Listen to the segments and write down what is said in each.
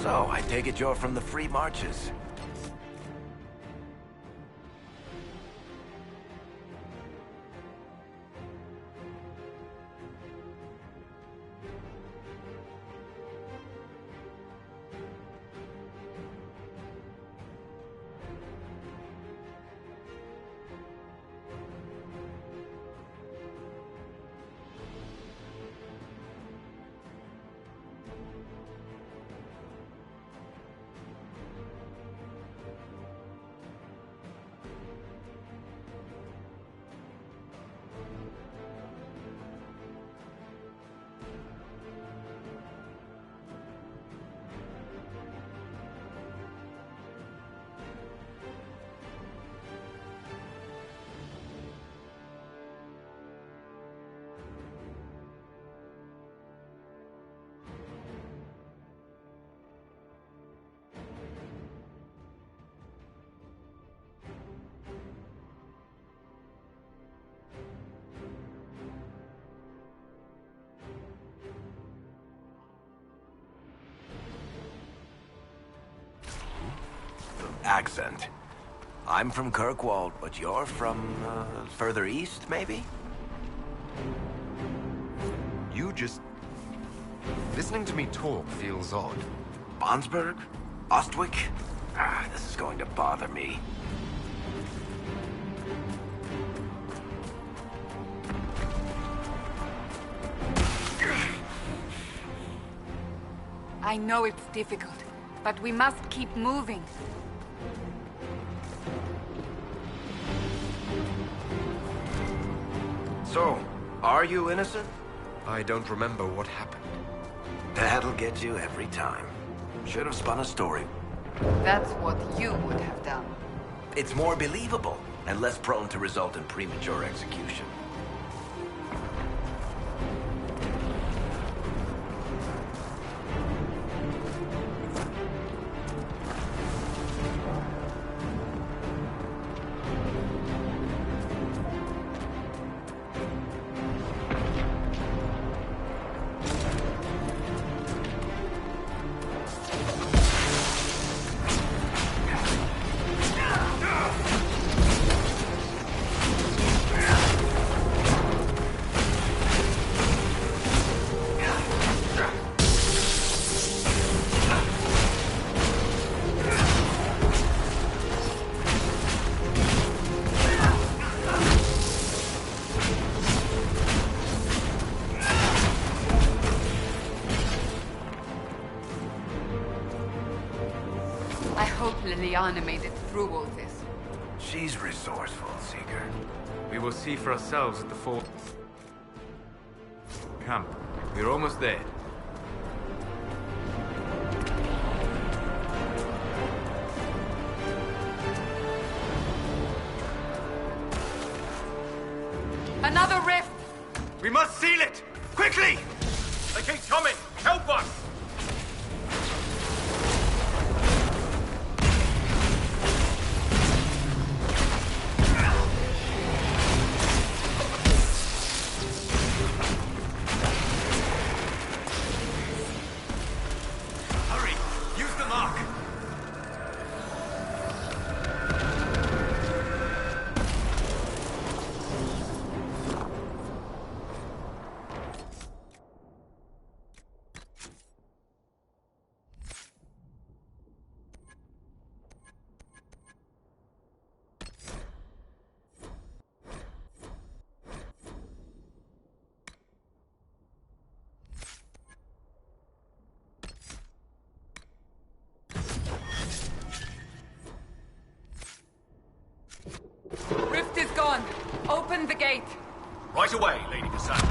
So, I take it you're from the Free Marches. Accent. I'm from Kirkwall, but you're from, further east, maybe? You just... Listening to me talk feels odd. Bonsberg? Ostwick? Ah, this is going to bother me. I know it's difficult, but we must keep moving. So, are you innocent? I don't remember what happened. That'll get you every time. Should have spun a story. That's what you would have done. It's more believable, and less prone to result in premature execution. I hope Liliana made it through all this. She's resourceful, Seeker. We will see for ourselves at the fort. Camp. We're almost there. Another rift! We must seal it! Quickly! They keep coming! Help us! Hurry! Use the mark! Rift is gone. Open the gate. Right away, Lady Cassandra.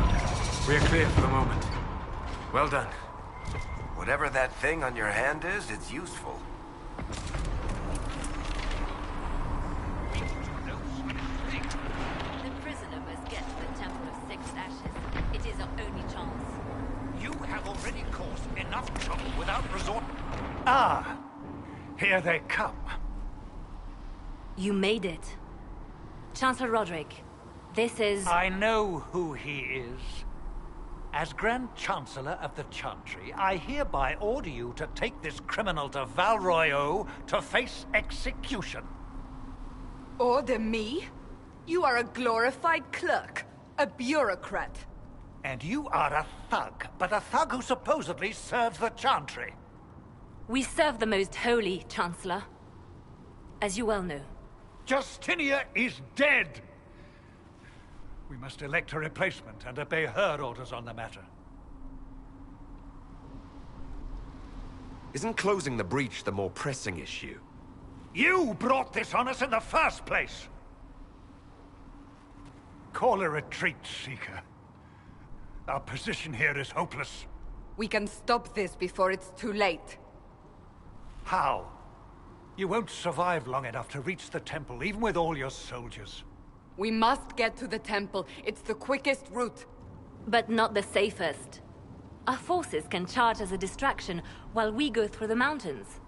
We're clear for the moment. Well done. Whatever that thing on your hand is, it's useful. The prisoner must get to the Temple of Six Ashes. It is our only chance. You have already caused enough trouble without resort. Ah, here they come. You made it. Chancellor Roderick, this is... I know who he is. As Grand Chancellor of the Chantry, I hereby order you to take this criminal to Val Royeaux to face execution. Order me? You are a glorified clerk, a bureaucrat. And you are a thug, but a thug who supposedly serves the Chantry. We serve the most holy, Chancellor. As you well know. Justinia is dead! We must elect a replacement and obey her orders on the matter. Isn't closing the breach the more pressing issue? You brought this on us in the first place! Call a retreat, Seeker. Our position here is hopeless. We can stop this before it's too late. How? You won't survive long enough to reach the temple, even with all your soldiers. We must get to the temple. It's the quickest route. But not the safest. Our forces can charge as a distraction while we go through the mountains.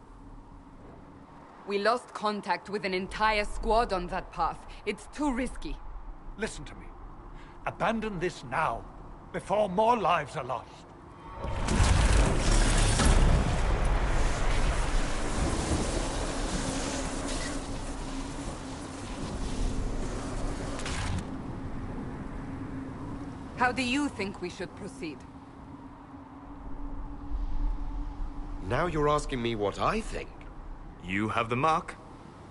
We lost contact with an entire squad on that path. It's too risky. Listen to me. Abandon this now, before more lives are lost. How do you think we should proceed? Now you're asking me what I think. You have the mark.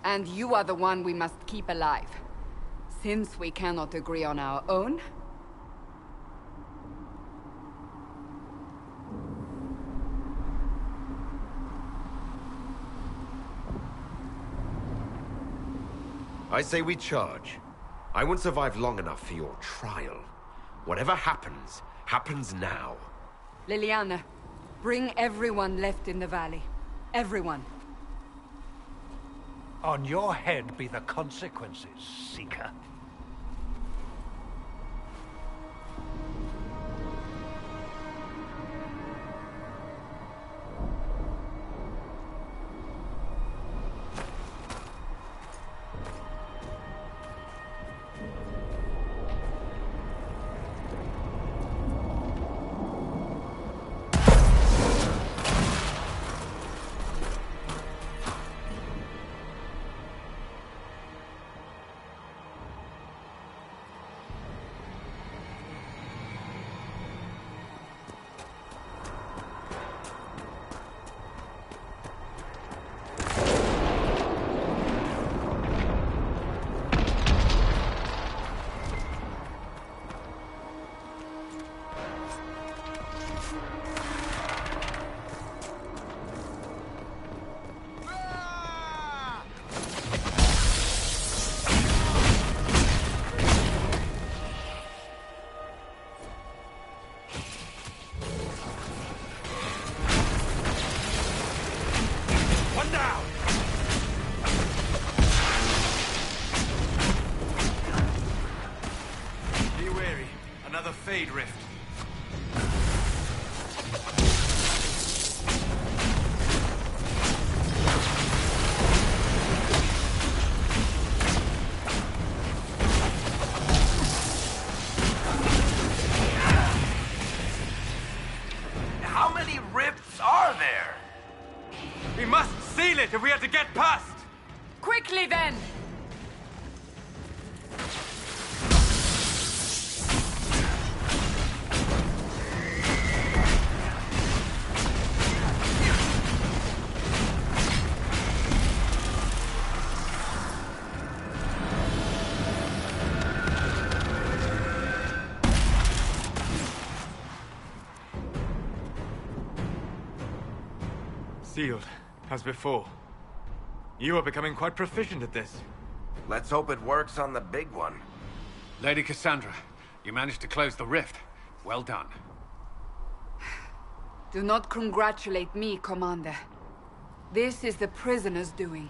And you are the one we must keep alive. Since we cannot agree on our own... I say we charge. I won't survive long enough for your trial. Whatever happens, happens now. Leliana, bring everyone left in the valley. Everyone. On your head be the consequences, Seeker. Fade rift. How many rifts are there? We must seal it if we are to get past! Quickly then! Sealed, as before. You are becoming quite proficient at this. Let's hope it works on the big one. Lady Cassandra, you managed to close the rift. Well done. Do not congratulate me, Commander. This is the prisoner's doing.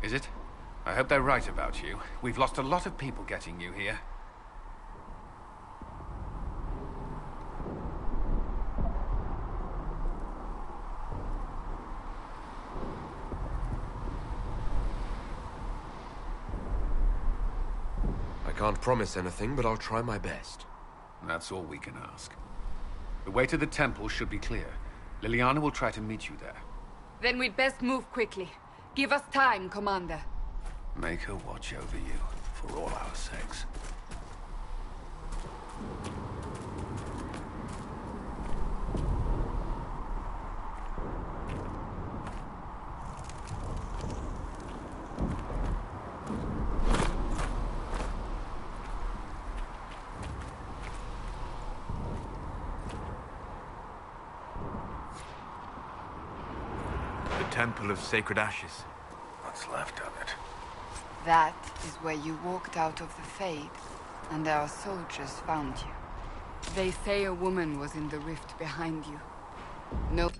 Is it? I hope they're right about you. We've lost a lot of people getting you here. I can't promise anything, but I'll try my best. That's all we can ask. The way to the temple should be clear. Liliana will try to meet you there. Then we'd best move quickly. Give us time, Commander. Make her watch over you, for all our sakes. Temple of Sacred Ashes. What's left of it? That is where you walked out of the Fade, and our soldiers found you. They say a woman was in the rift behind you. No.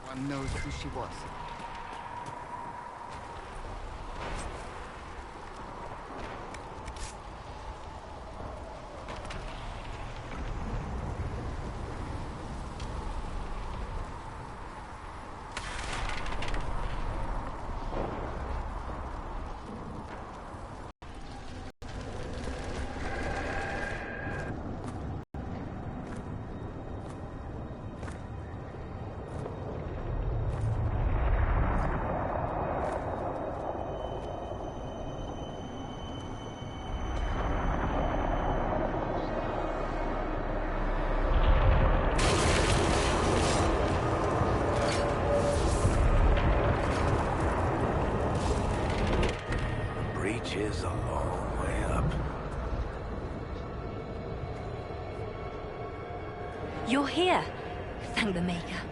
One knows who she was. Is a long way up. You're here. Thank the Maker.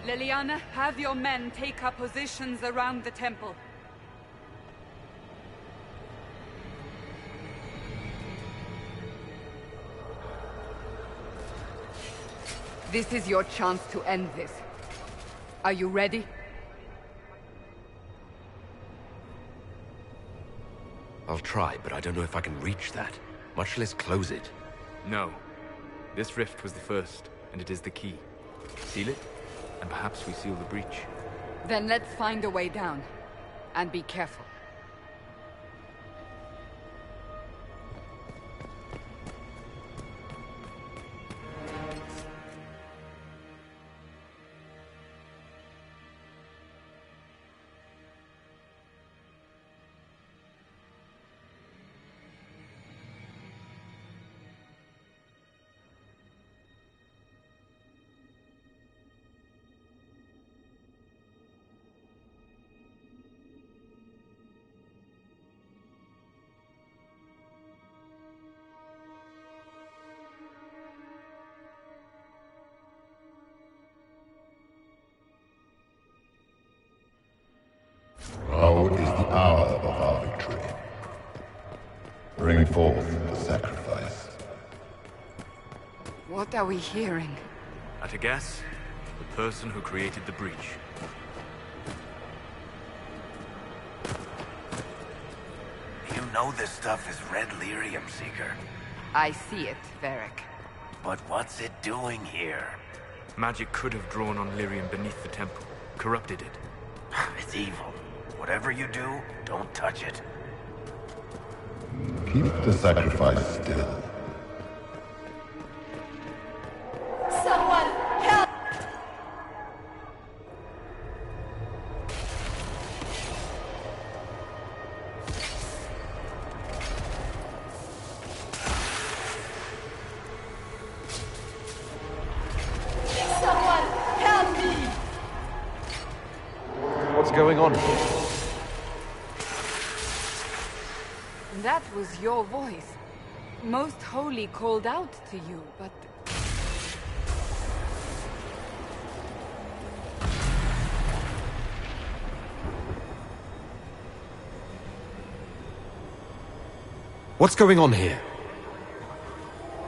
Liliana, have your men take up positions around the temple. This is your chance to end this. Are you ready? I'll try, but I don't know if I can reach that, much less close it. No. This rift was the first, and it is the key. Seal it, and perhaps we seal the breach. Then let's find a way down. And be careful. Now is the hour of our victory. Bring forth the sacrifice. What are we hearing? At a guess, the person who created the breach. You know this stuff is Red Lyrium, Seeker. I see it, Varric. But what's it doing here? Magic could have drawn on lyrium beneath the temple, corrupted it. It's evil. Whatever you do, don't touch it. Keep the sacrifice still. Someone help! What's going on here? That was your voice. Most Holy called out to you, but... What's going on here?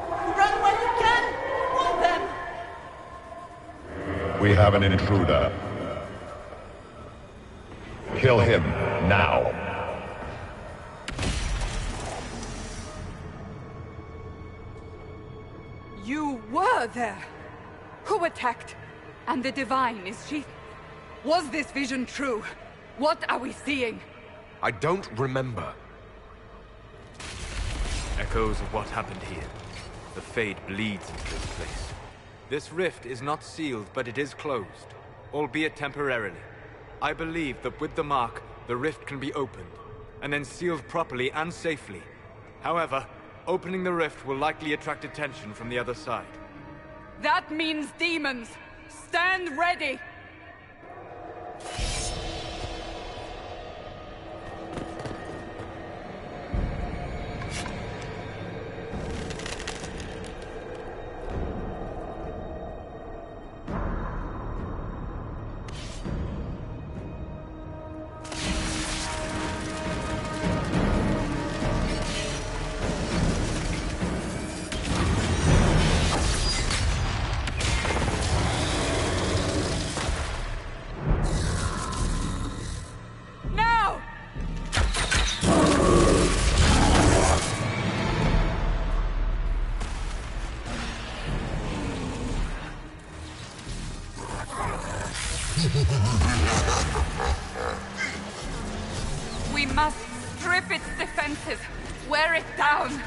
Run while you can! Warn them! We have an intruder. Kill him, now. You were there! Who attacked? And the Divine, is she... Was this vision true? What are we seeing? I don't remember. Echoes of what happened here. The Fade bleeds into this place. This rift is not sealed, but it is closed, albeit temporarily. I believe that with the mark, the rift can be opened, and then sealed properly and safely. However, opening the rift will likely attract attention from the other side. That means demons! Stand ready! We must strip its defenses, wear it down.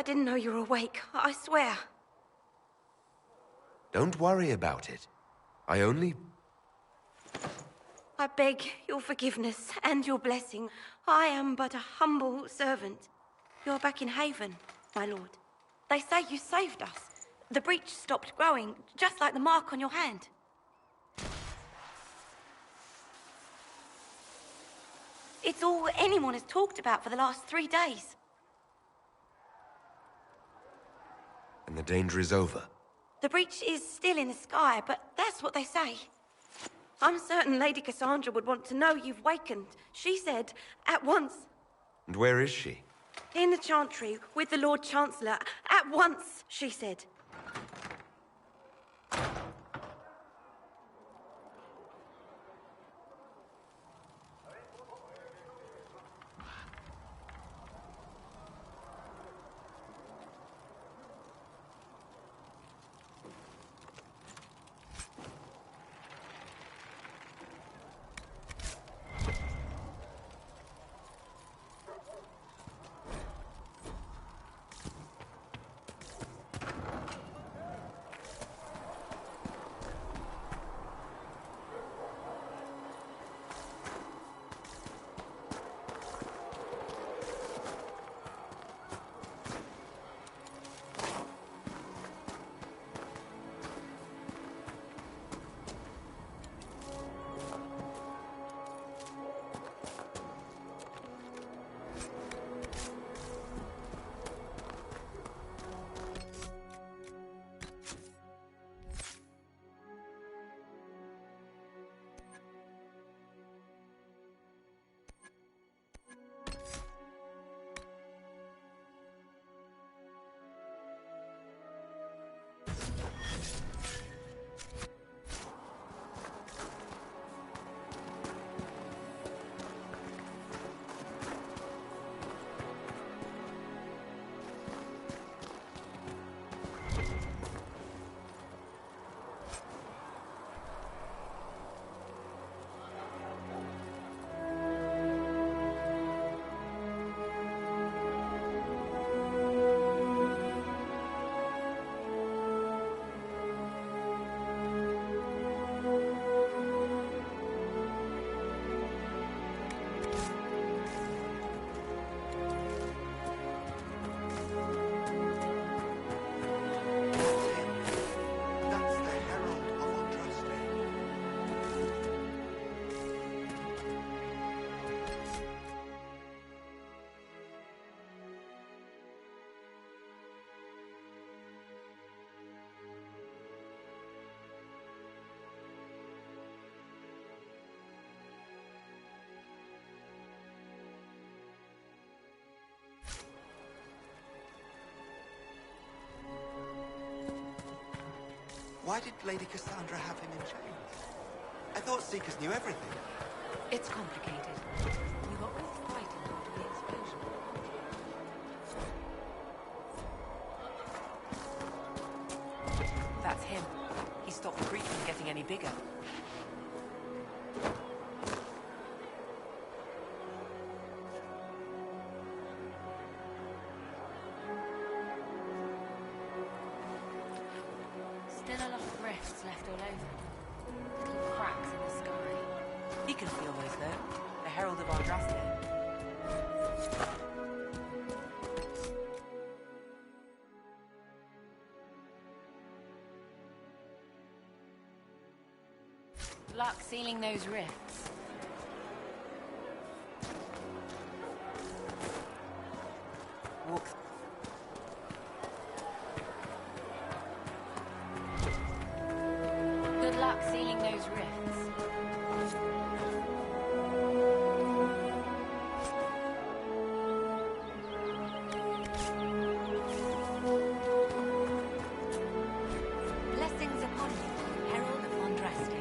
I didn't know you were awake. I swear. Don't worry about it. I beg your forgiveness and your blessing. I am but a humble servant. You're back in Haven, my lord. They say you saved us. The breach stopped growing, just like the mark on your hand. It's all anyone has talked about for the last 3 days. And the danger is over. The breach is still in the sky, but that's what they say. I'm certain Lady Cassandra would want to know you've wakened. She said, at once. And where is she? In the Chantry, with the Lord Chancellor. At once, she said. Why did Lady Cassandra have him in chains? I thought Seekers knew everything. It's complicated. We were all fighting after the explosion. That's him. He stopped the breach from getting any bigger. Still a lot of rifts left all over. Little cracks in the sky. He can feel those, though. The Herald of Andraste. Luck sealing those rifts. Walk. Good luck sealing those rifts. Blessings upon you, Herald of Andraste.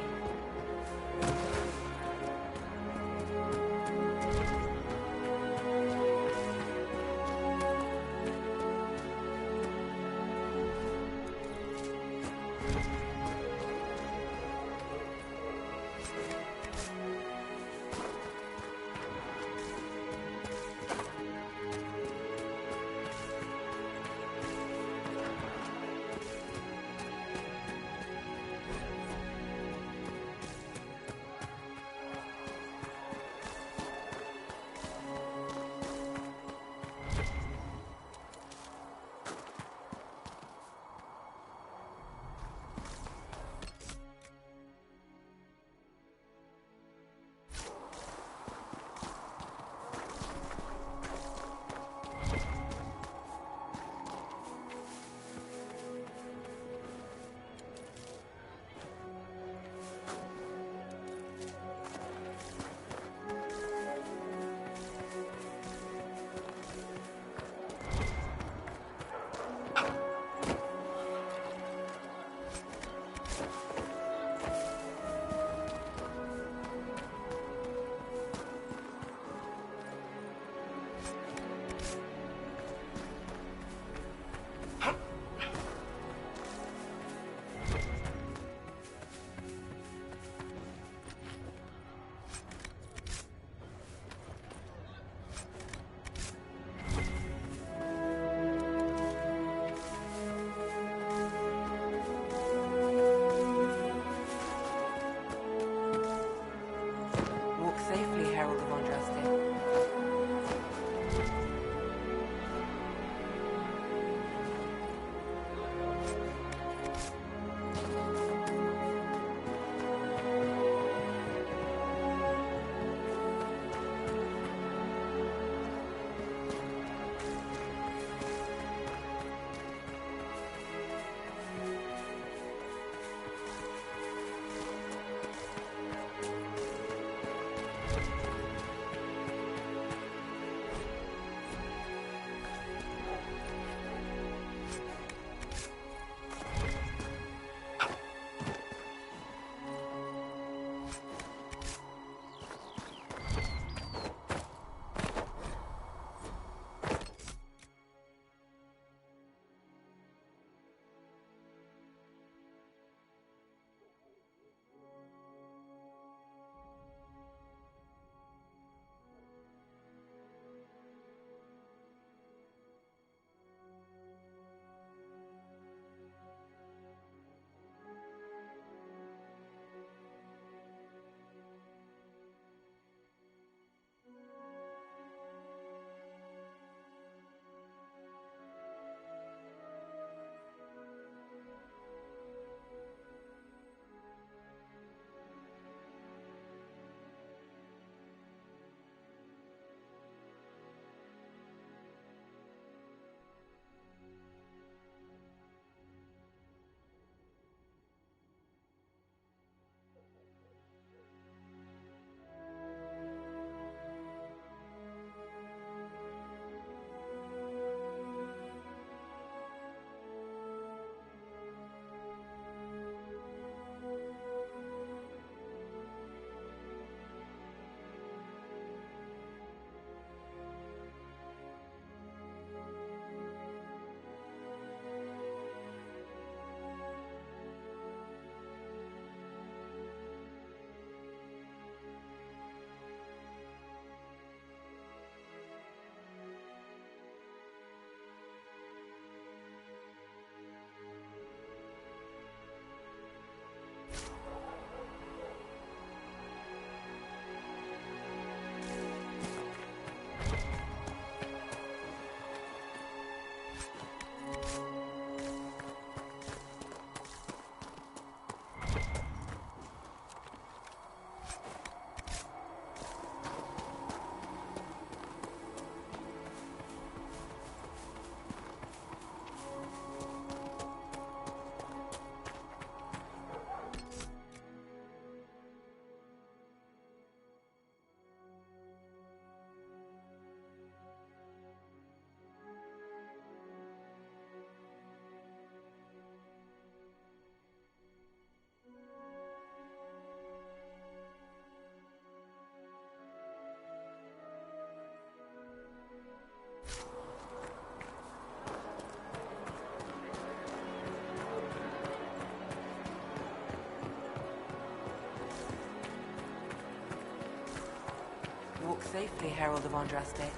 Walk safely, Herald of Andraste.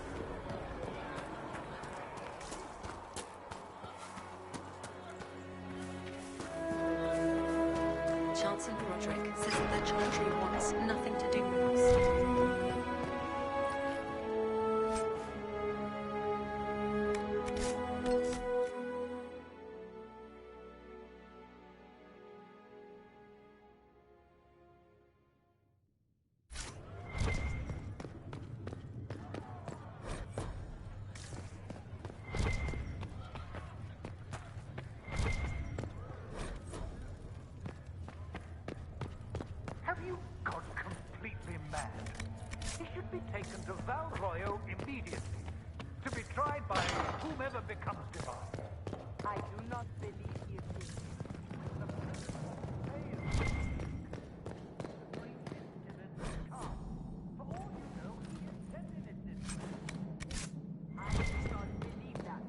Chancellor Broderick says that the Chantry wants nothing to do with us. Have you gone completely mad? He should be taken to Val Royo immediately, to be tried by whomever becomes divine. I do not believe he is guilty. I do not believe that.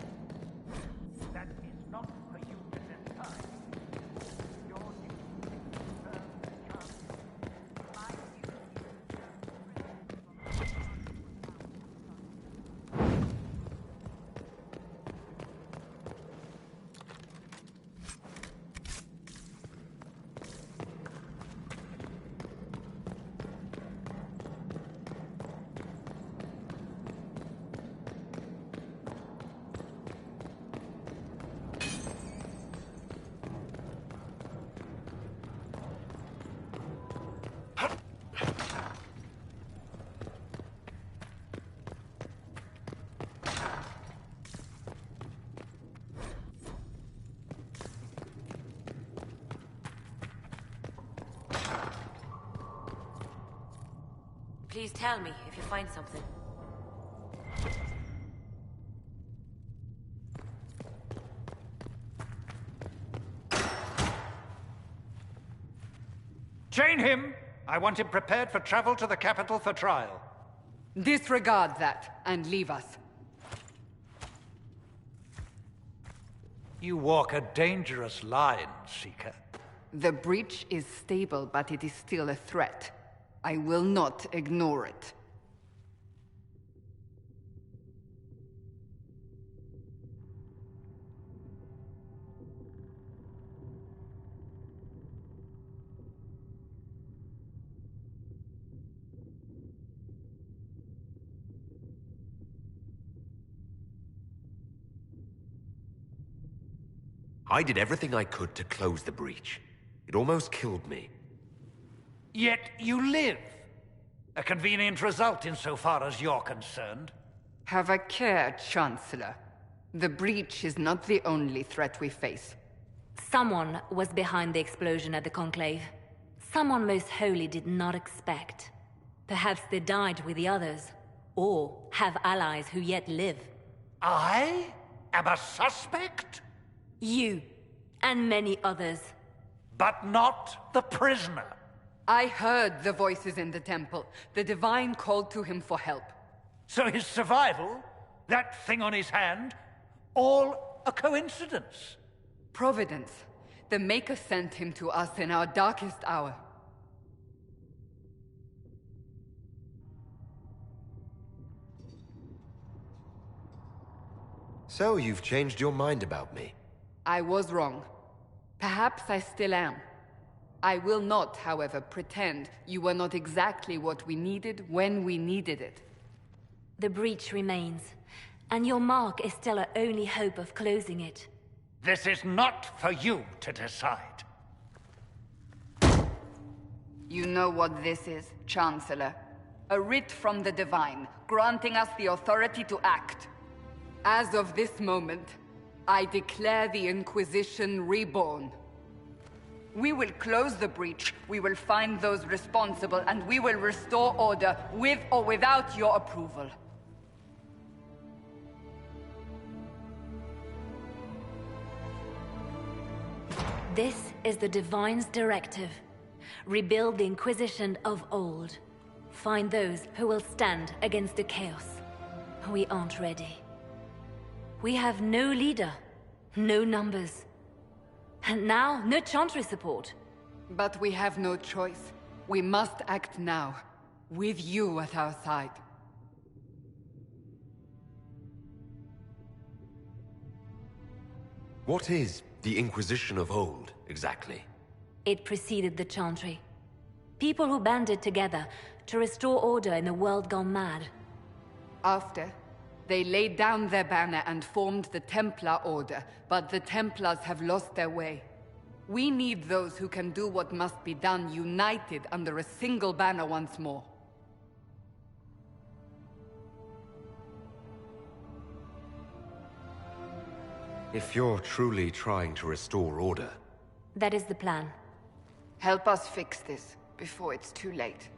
That is not for you to decide. Your duty is to serve the Chancellor. Please tell me if you find something. Chain him! I want him prepared for travel to the capital for trial. Disregard that, and leave us. You walk a dangerous line, Seeker. The breach is stable, but it is still a threat. I will not ignore it. I did everything I could to close the breach. It almost killed me. Yet you live. A convenient result insofar as you're concerned. Have a care, Chancellor. The breach is not the only threat we face. Someone was behind the explosion at the Conclave. Someone Most Holy did not expect. Perhaps they died with the others, or have allies who yet live. I am a suspect? You, and many others. But not the prisoner. I heard the voices in the temple. The Divine called to him for help. So his survival, that thing on his hand, all a coincidence? Providence. The Maker sent him to us in our darkest hour. So you've changed your mind about me? I was wrong. Perhaps I still am. I will not, however, pretend you were not exactly what we needed when we needed it. The breach remains, and your mark is still our only hope of closing it. This is not for you to decide. You know what this is, Chancellor. A writ from the Divine, granting us the authority to act. As of this moment, I declare the Inquisition reborn. We will close the breach, we will find those responsible, and we will restore order with or without your approval. This is the Divine's directive. Rebuild the Inquisition of old. Find those who will stand against the chaos. We aren't ready. We have no leader, no numbers. And now, no Chantry support. But we have no choice. We must act now, with you at our side. What is the Inquisition of old, exactly? It preceded the Chantry. People who banded together to restore order in a world gone mad. After, they laid down their banner and formed the Templar Order, but the Templars have lost their way. We need those who can do what must be done, united under a single banner once more. If you're truly trying to restore order... That is the plan. Help us fix this, before it's too late.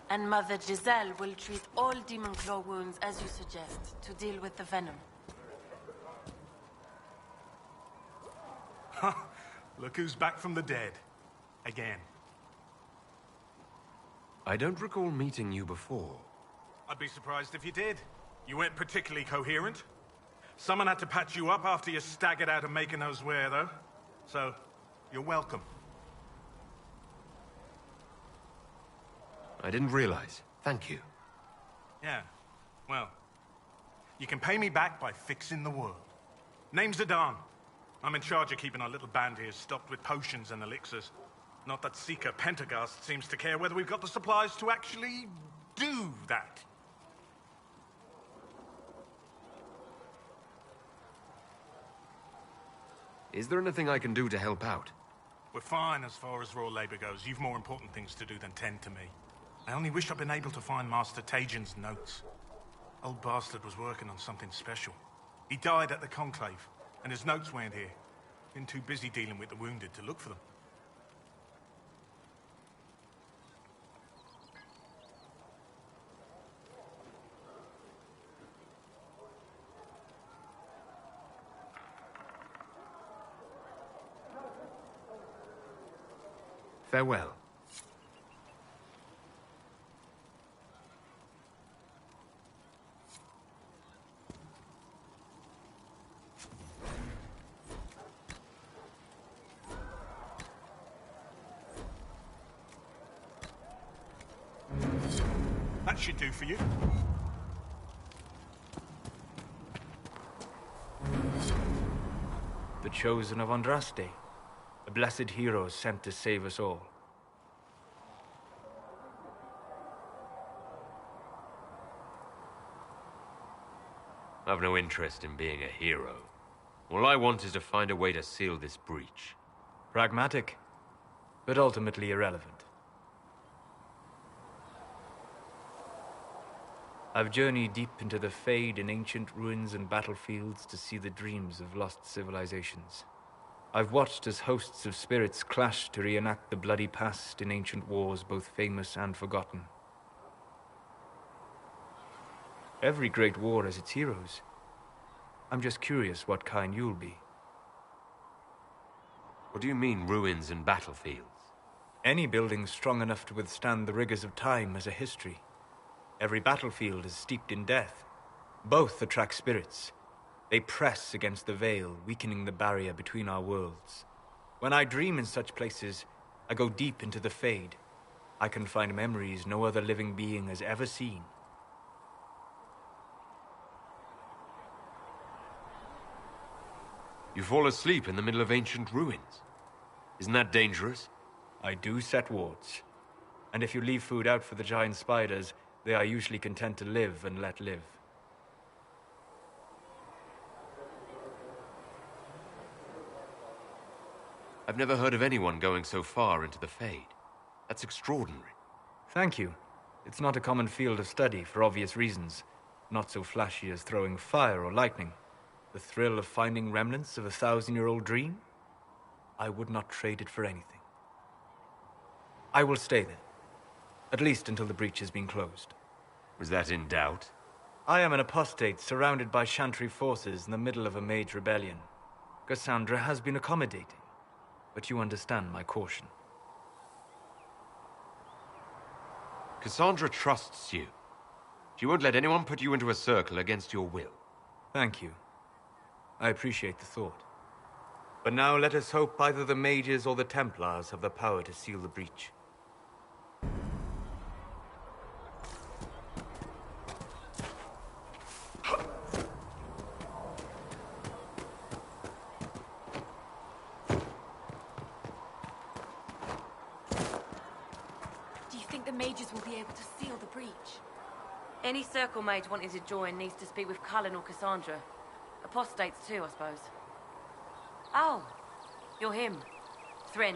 And Mother Giselle will treat all demon claw wounds as you suggest, to deal with the venom. Look who's back from the dead. Again. I don't recall meeting you before. I'd be surprised if you did. You weren't particularly coherent. Someone had to patch you up after you staggered out of making those wear, though. So, you're welcome. I didn't realize. Thank you. Yeah. Well, you can pay me back by fixing the world. Name's Zidane. I'm in charge of keeping our little band here stocked with potions and elixirs. Not that Seeker Pentagast seems to care whether we've got the supplies to actually do that. Is there anything I can do to help out? We're fine as far as raw labor goes. You've more important things to do than tend to me. I only wish I'd been able to find Master Tajin's notes. Old bastard was working on something special. He died at the Conclave, and his notes weren't here. Been too busy dealing with the wounded to look for them. Farewell. That should do for you. The Chosen of Andraste. A blessed hero sent to save us all. I've no interest in being a hero. All I want is to find a way to seal this breach. Pragmatic, but ultimately irrelevant. I've journeyed deep into the Fade in ancient ruins and battlefields to see the dreams of lost civilizations. I've watched as hosts of spirits clash to reenact the bloody past in ancient wars, both famous and forgotten. Every great war has its heroes. I'm just curious what kind you'll be. What do you mean, ruins and battlefields? Any building strong enough to withstand the rigors of time has a history. Every battlefield is steeped in death. Both attract spirits. They press against the veil, weakening the barrier between our worlds. When I dream in such places, I go deep into the Fade. I can find memories no other living being has ever seen. You fall asleep in the middle of ancient ruins. Isn't that dangerous? I do set wards. And if you leave food out for the giant spiders, they are usually content to live and let live. I've never heard of anyone going so far into the Fade. That's extraordinary. Thank you. It's not a common field of study for obvious reasons. Not so flashy as throwing fire or lightning. The thrill of finding remnants of a 1,000-year-old dream? I would not trade it for anything. I will stay there. At least until the breach has been closed. Was that in doubt? I am an apostate surrounded by Chantry forces in the middle of a mage rebellion. Cassandra has been accommodating, but you understand my caution. Cassandra trusts you. She won't let anyone put you into a circle against your will. Thank you. I appreciate the thought. But now let us hope either the mages or the Templars have the power to seal the breach. Do you think the mages will be able to seal the breach? Any circle mage wanting to join needs to speak with Cullen or Cassandra. Apostates too, I suppose. Oh, you're him. Thrin,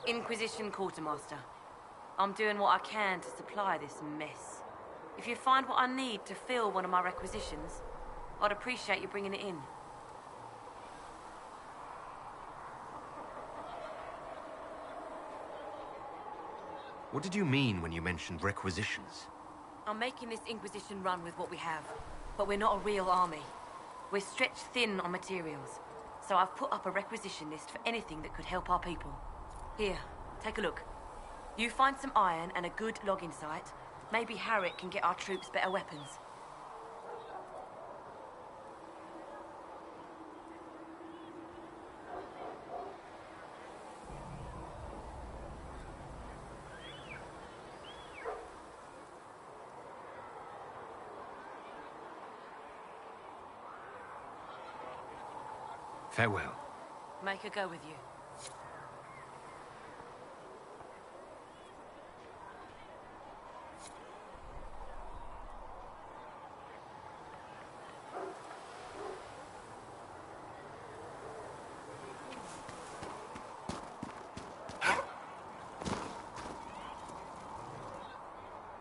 Inquisition Quartermaster. I'm doing what I can to supply this mess. If you find what I need to fill one of my requisitions, I'd appreciate you bringing it in. What did you mean when you mentioned requisitions? I'm making this Inquisition run with what we have, but we're not a real army. We're stretched thin on materials, so I've put up a requisition list for anything that could help our people. Here, take a look. You find some iron and a good logging site, maybe Harriet can get our troops better weapons. Farewell. Make her go with you.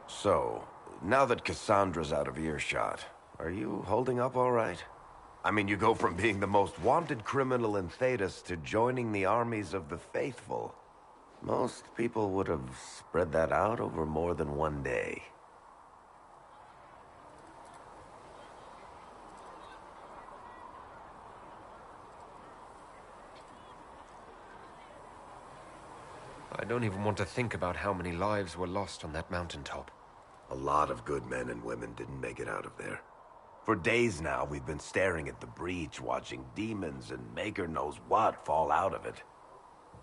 So, now that Cassandra's out of earshot, are you holding up all right? I mean, you go from being the most wanted criminal in Thedas to joining the armies of the faithful. Most people would have spread that out over more than one day. I don't even want to think about how many lives were lost on that mountaintop. A lot of good men and women didn't make it out of there. For days now, we've been staring at the breach, watching demons and maker knows what fall out of it.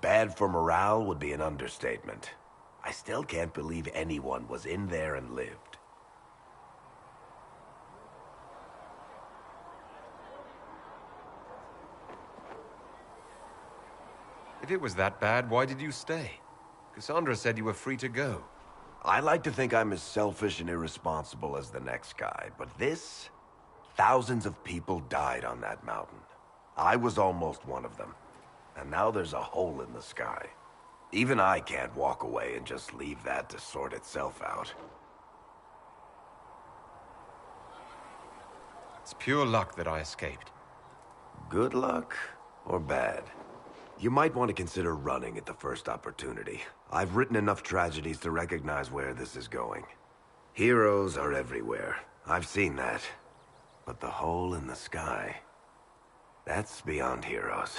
Bad for morale would be an understatement. I still can't believe anyone was in there and lived. If it was that bad, why did you stay? Cassandra said you were free to go. I like to think I'm as selfish and irresponsible as the next guy, but this... Thousands of people died on that mountain. I was almost one of them. And now there's a hole in the sky. Even I can't walk away and just leave that to sort itself out. It's pure luck that I escaped. Good luck or bad? You might want to consider running at the first opportunity. I've written enough tragedies to recognize where this is going. Heroes are everywhere. I've seen that. But the hole in the sky... that's beyond heroes.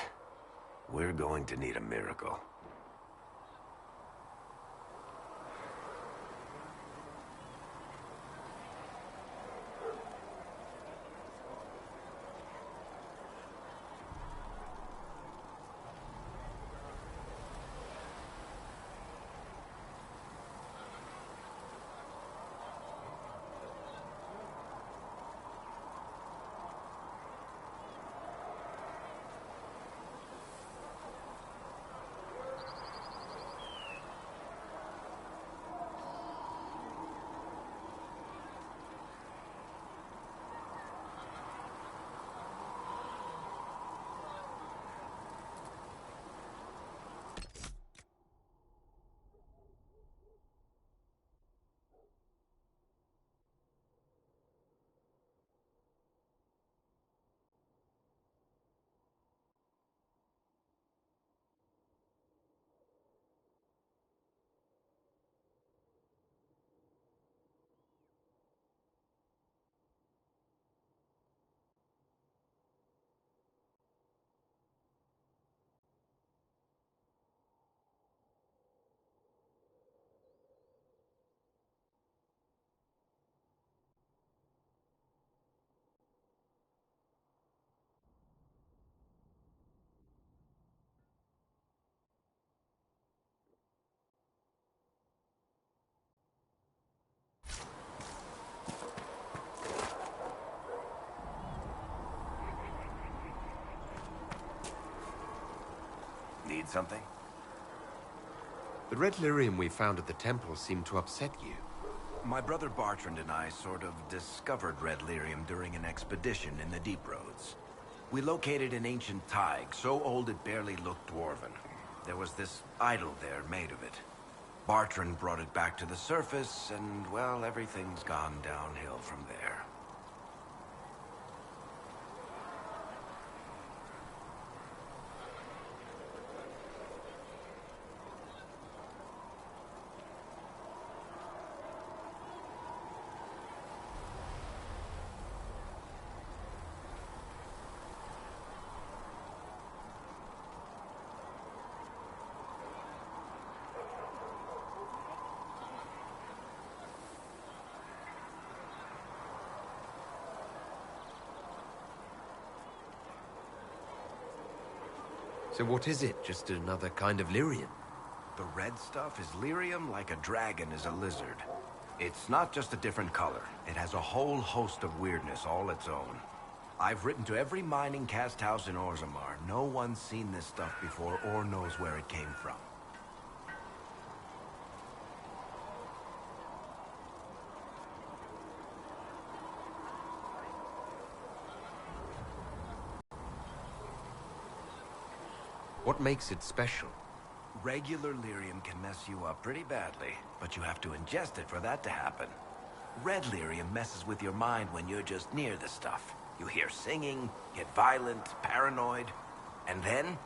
We're going to need a miracle. Need something? The red lyrium we found at the temple seemed to upset you. My brother Bartrand and I sort of discovered red lyrium during an expedition in the Deep Roads. We located an ancient Tig, so old it barely looked dwarven. There was this idol there made of it. Bartrand brought it back to the surface, and, well, everything's gone downhill from there. So what is it? Just another kind of lyrium? The red stuff is lyrium like a dragon is a lizard. It's not just a different color. It has a whole host of weirdness all its own. I've written to every mining cast house in Orzammar. No one's seen this stuff before or knows where it came from. What makes it special? Regular lyrium can mess you up pretty badly, but you have to ingest it for that to happen. Red lyrium messes with your mind when you're just near the stuff. You hear singing, get violent, paranoid, and then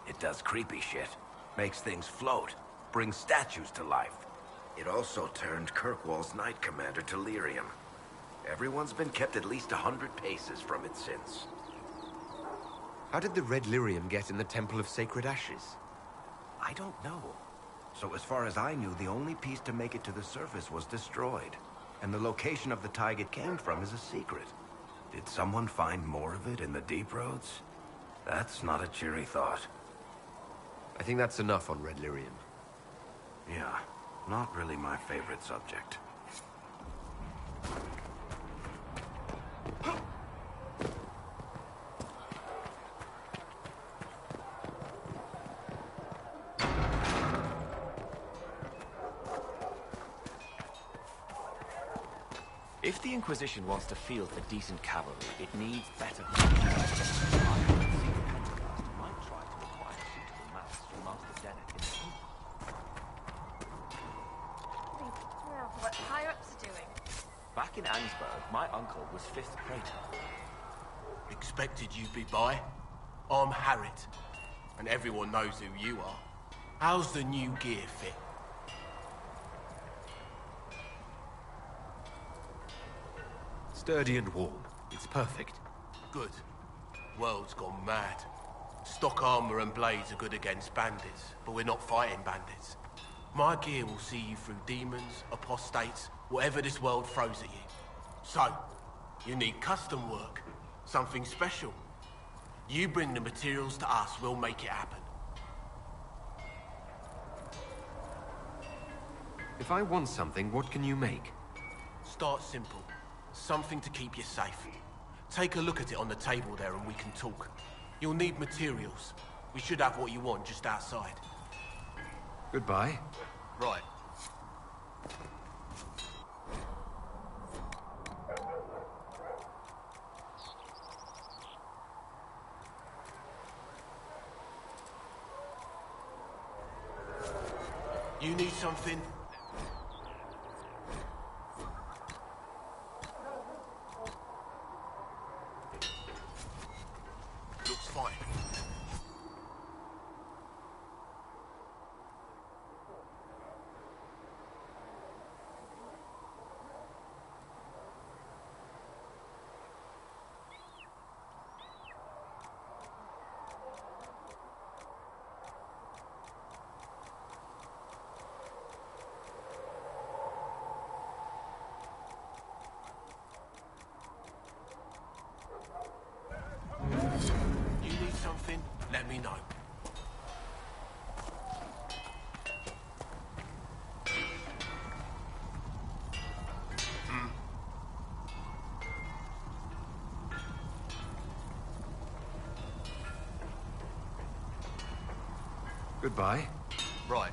it does creepy shit. Makes things float, brings statues to life. It also turned Kirkwall's Knight Commander to lyrium. Everyone's been kept at least 100 paces from it since. How did the red lyrium get in the Temple of Sacred Ashes? I don't know. So as far as I knew, the only piece to make it to the surface was destroyed. And the location of the tide it came from is a secret. Did someone find more of it in the Deep Roads? That's not a cheery thought. I think that's enough on red lyrium. Yeah, not really my favorite subject. If the Inquisition wants to field a decent cavalry, it needs better. What higher-ups are doing? Back in Ansburg, my uncle was 5th Praetor. Expected you'd be by. I'm Harrit, and everyone knows who you are. How's the new gear fit? Sturdy and warm. It's perfect. Good. World's gone mad. Stock armor and blades are good against bandits, but we're not fighting bandits. My gear will see you through demons, apostates, whatever this world throws at you. So, you need custom work. Something special. You bring the materials to us, we'll make it happen. If I want something, what can you make? Start simple. Something to keep you safe. Take a look at it on the table there and we can talk. You'll need materials. We should have what you want just outside. Goodbye. Right. You need something? Looks fine. Something, let me know. Goodbye. Right.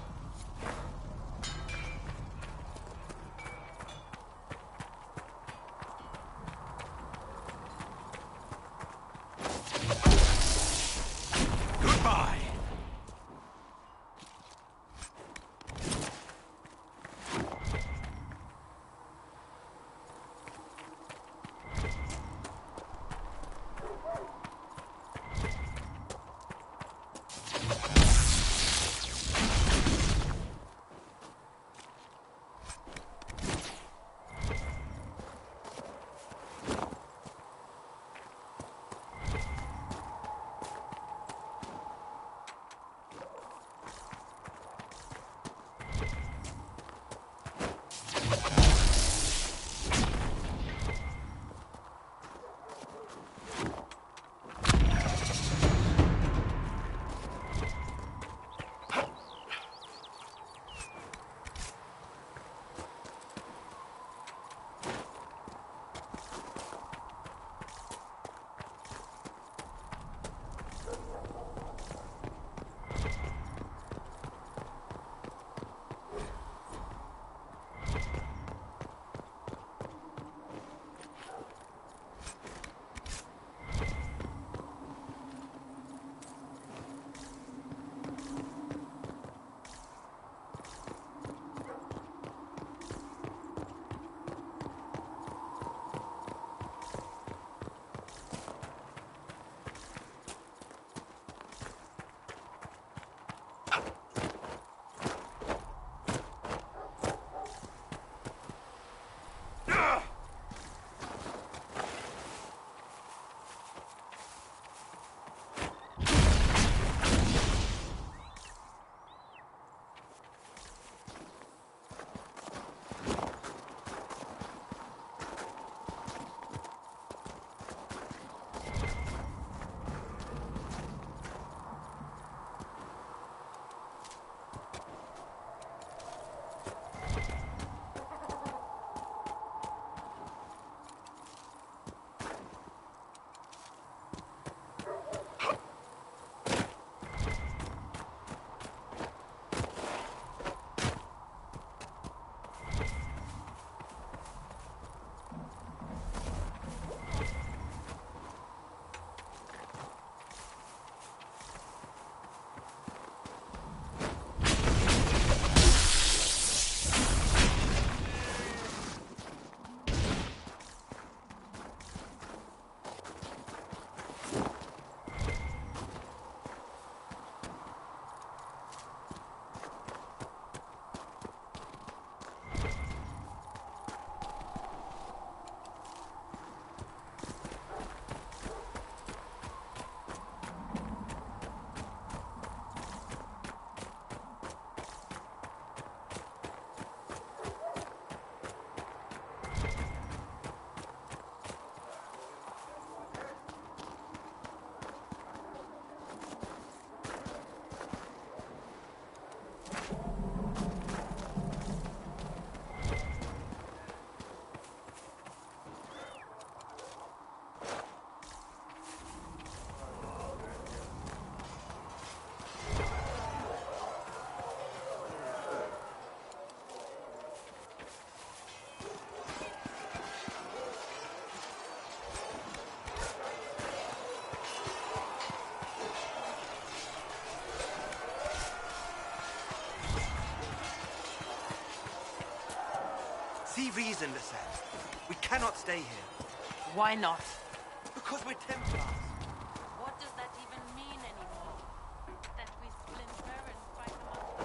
reason, Lysette. We cannot stay here. Why not? Because we're Templars. What does that even mean anymore? That we splinter and fight amongst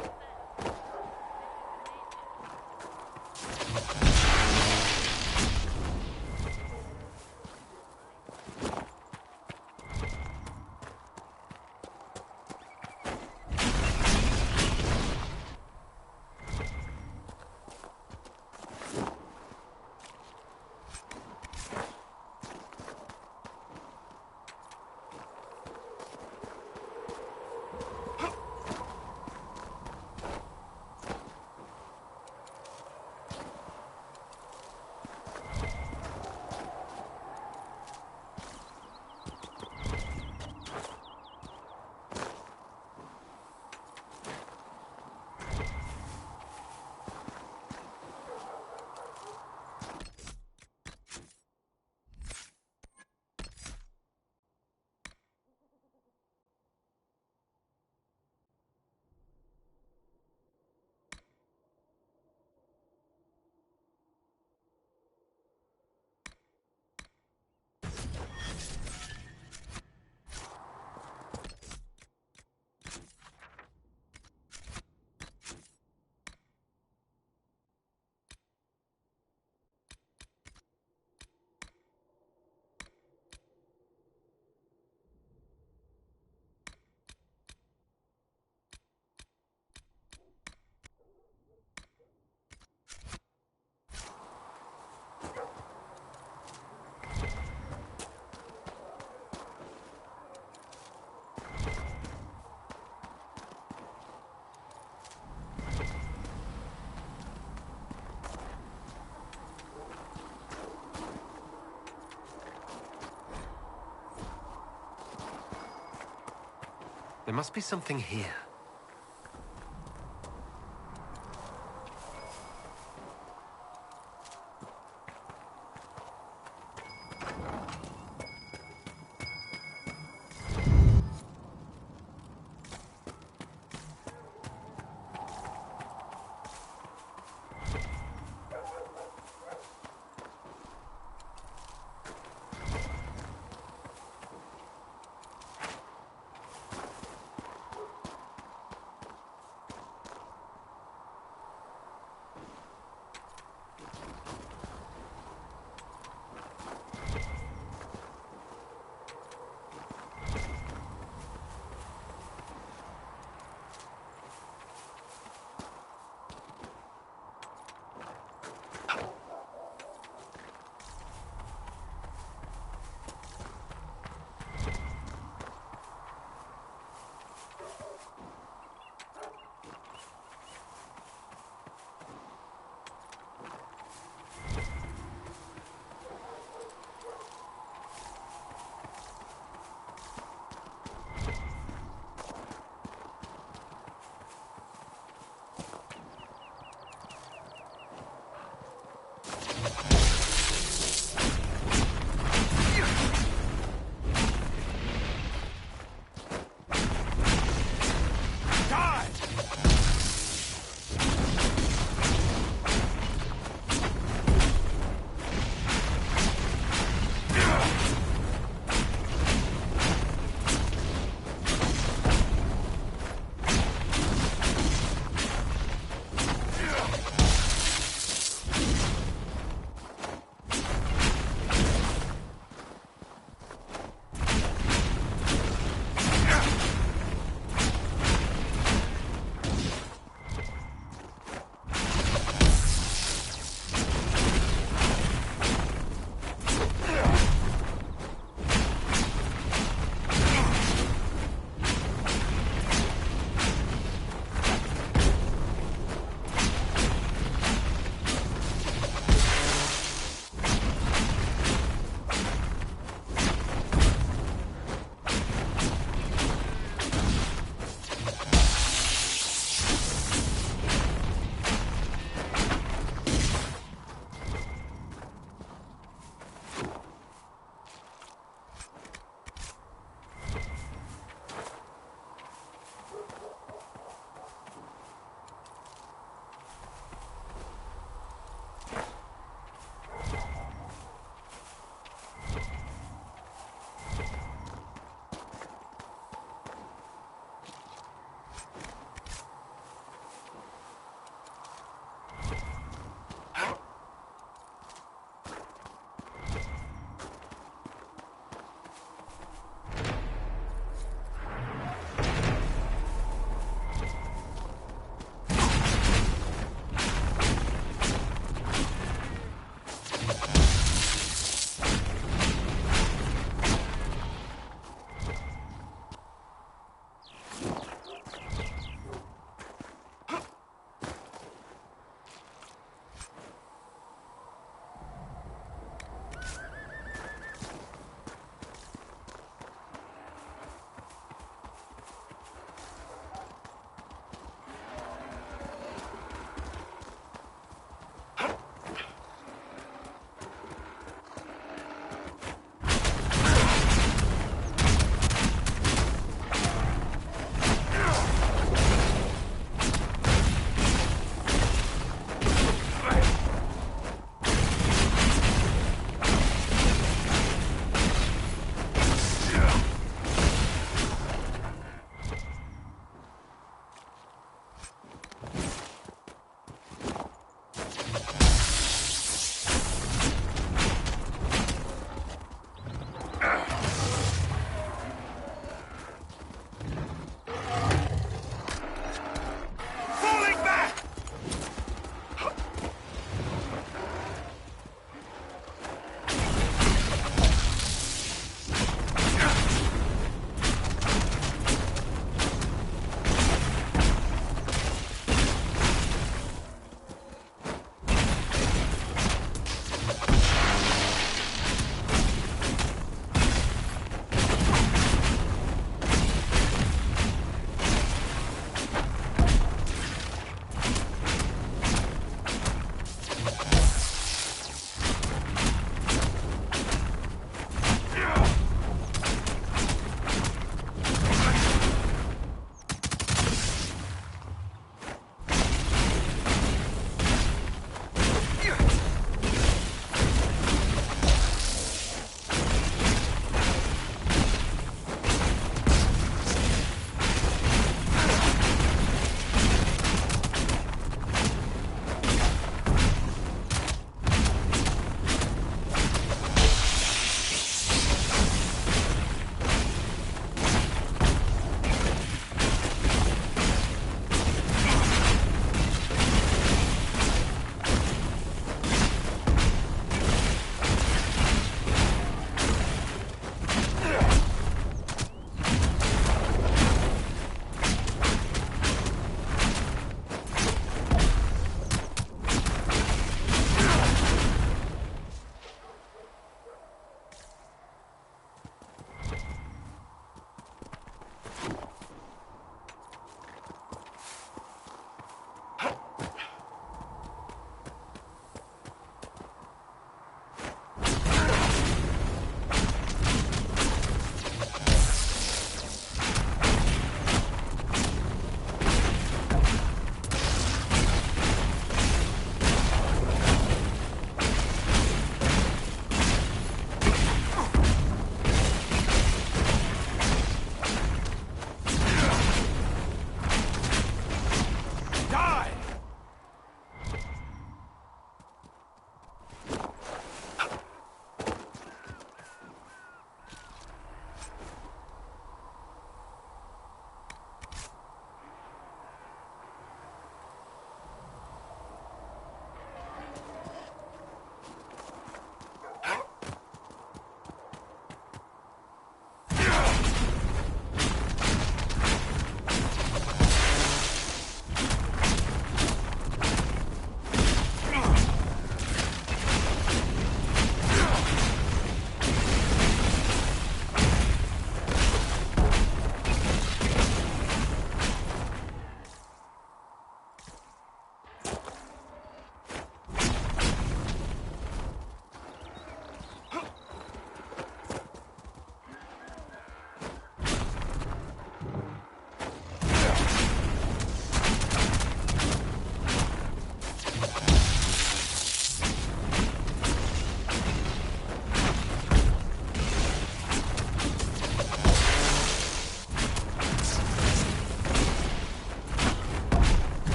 There must be something here.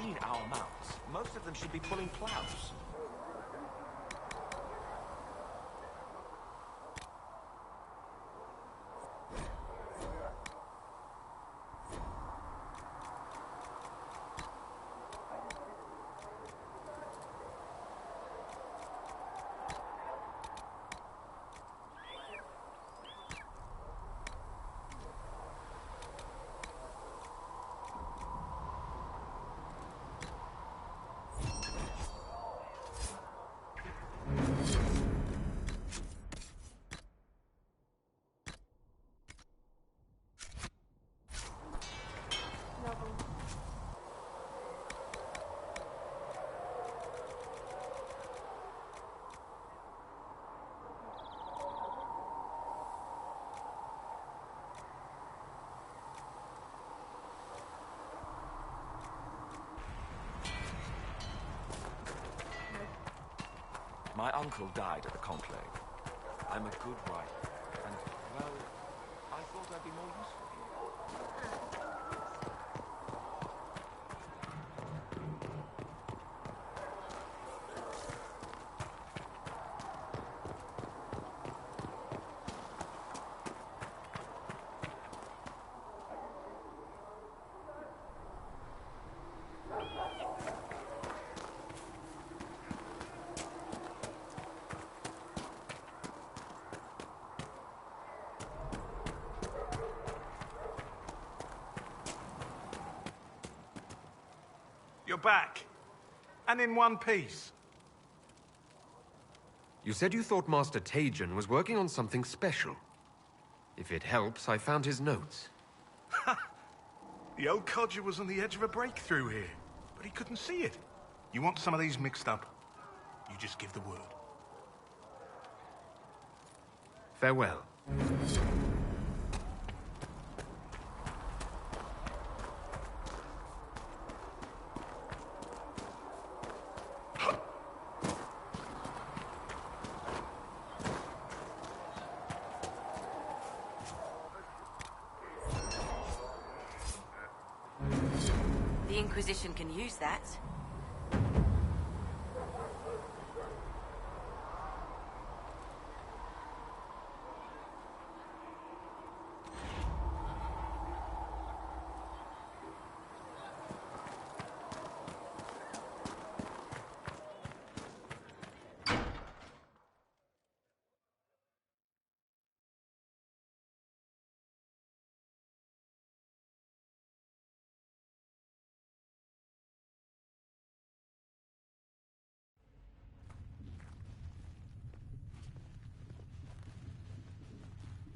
seen our mounts. Most of them should be pulling plows. My uncle died at the Conclave. I'm a good wife, and, well, I thought I'd be more useful here. You're back. And in one piece. You said you thought Master Tajan was working on something special. If it helps, I found his notes. The old codger was on the edge of a breakthrough here, but he couldn't see it. You want some of these mixed up? You just give the word. Farewell. The Inquisition can use that.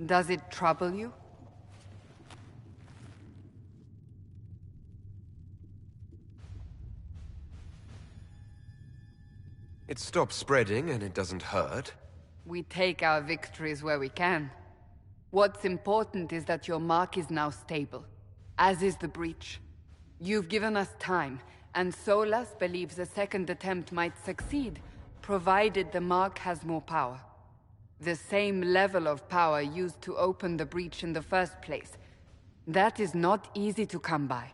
Does it trouble you? It stops spreading and it doesn't hurt. We take our victories where we can. What's important is that your mark is now stable, as is the breach. You've given us time, and Solas believes a second attempt might succeed, provided the mark has more power. The same level of power used to open the breach in the first place. That is not easy to come by.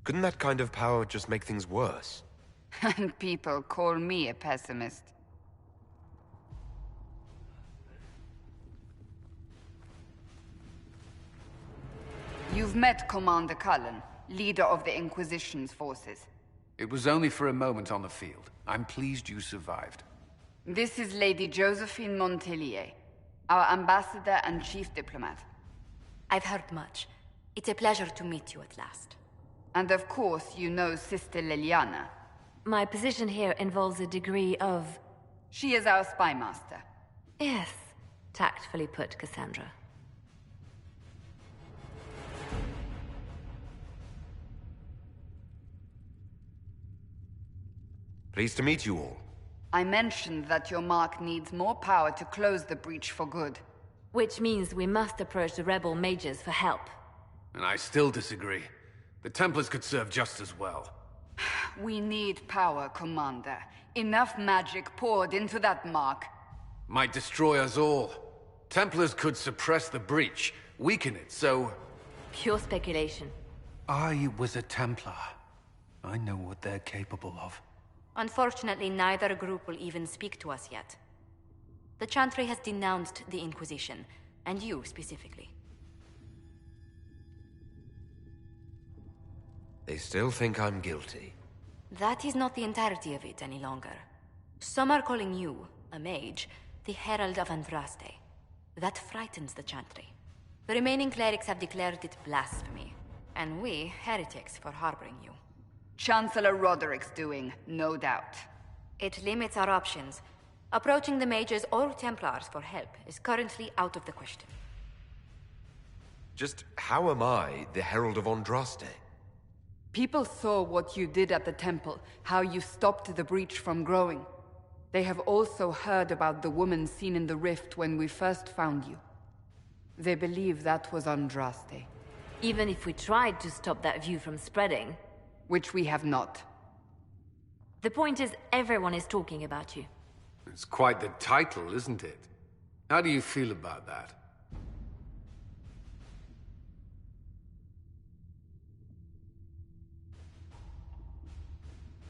Couldn't that kind of power just make things worse? And people call me a pessimist. You've met Commander Cullen, leader of the Inquisition's forces. It was only for a moment on the field. I'm pleased you survived. This is Lady Josephine Montellier, our ambassador and chief diplomat. I've heard much. It's a pleasure to meet you at last. And of course, you know Sister Leliana. My position here involves a degree of... She is our spy master. Yes, tactfully put, Cassandra. Pleased to meet you all. I mentioned that your mark needs more power to close the breach for good. Which means we must approach the rebel mages for help. And I still disagree. The Templars could serve just as well. We need power, Commander. Enough magic poured into that mark. Might destroy us all. Templars could suppress the breach, weaken it, so... Pure speculation. I was a Templar. I know what they're capable of. Unfortunately, neither group will even speak to us yet. The Chantry has denounced the Inquisition, and you specifically. They still think I'm guilty. That is not the entirety of it any longer. Some are calling you, a mage, the Herald of Andraste. That frightens the Chantry. The remaining clerics have declared it blasphemy, and we, heretics, for harboring you. Chancellor Roderick's doing, no doubt. It limits our options. Approaching the mages or Templars for help is currently out of the question. Just how am I the Herald of Andraste? People saw what you did at the temple, how you stopped the breach from growing. They have also heard about the woman seen in the rift when we first found you. They believe that was Andraste. Even if we tried to stop that view from spreading... Which we have not. The point is, everyone is talking about you. It's quite the title, isn't it? How do you feel about that?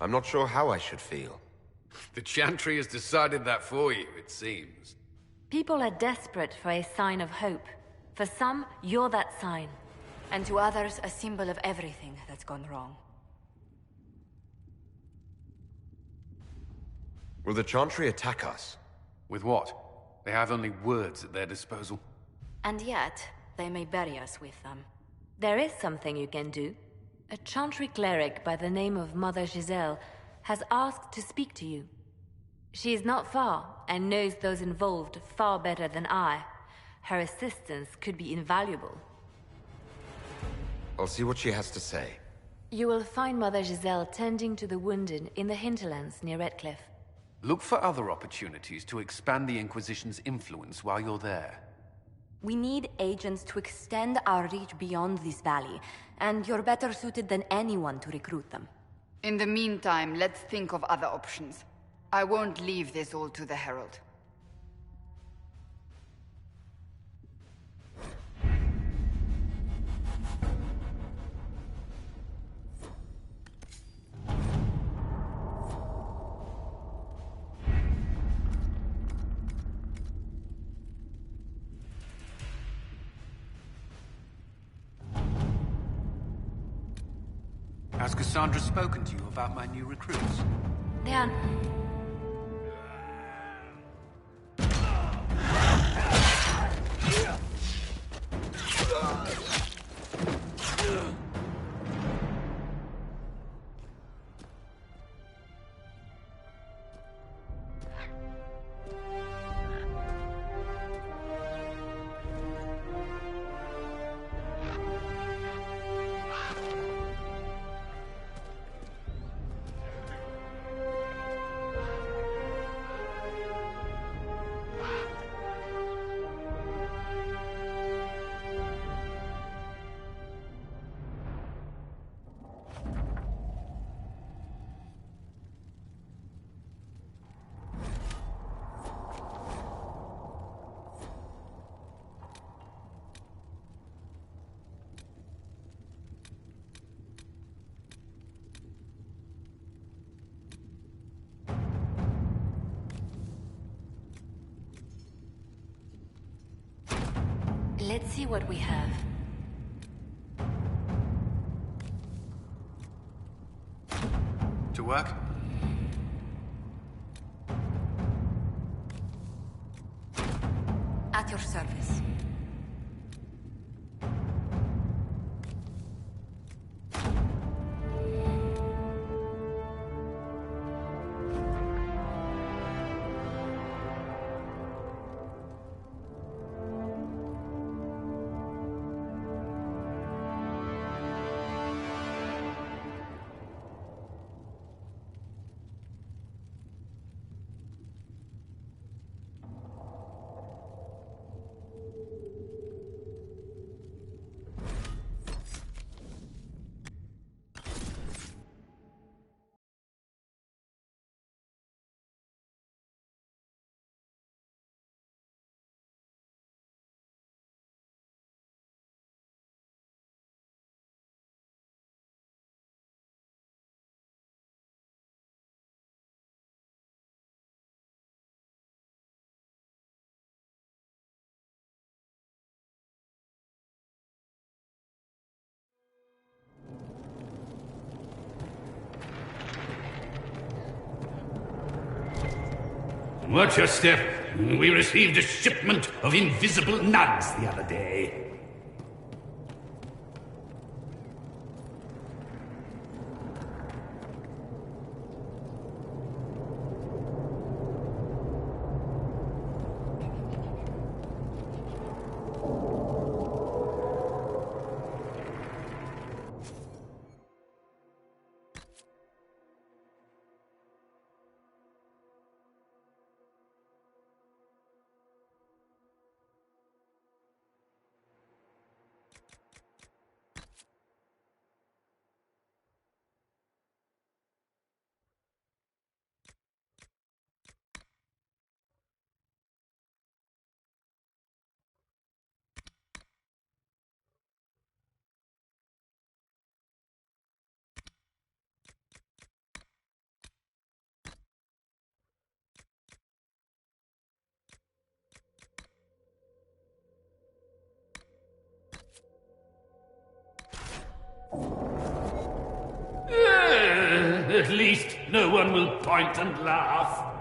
I'm not sure how I should feel. The Chantry has decided that for you, it seems. People are desperate for a sign of hope. For some, you're that sign. And to others, a symbol of everything that's gone wrong. Will the Chantry attack us? With what? They have only words at their disposal. And yet, they may bury us with them. There is something you can do. A Chantry cleric by the name of Mother Giselle has asked to speak to you. She is not far, and knows those involved far better than I. Her assistance could be invaluable. I'll see what she has to say. You will find Mother Giselle tending to the wounded in the hinterlands near Redcliffe. Look for other opportunities to expand the Inquisition's influence while you're there. We need agents to extend our reach beyond this valley, and you're better suited than anyone to recruit them. In the meantime, let's think of other options. I won't leave this all to the Herald. Has Cassandra spoken to you about my new recruits? They are... Let's see what we have. To work? At your service. Watch your step. We received a shipment of invisible nuns the other day. At least no one will point and laugh.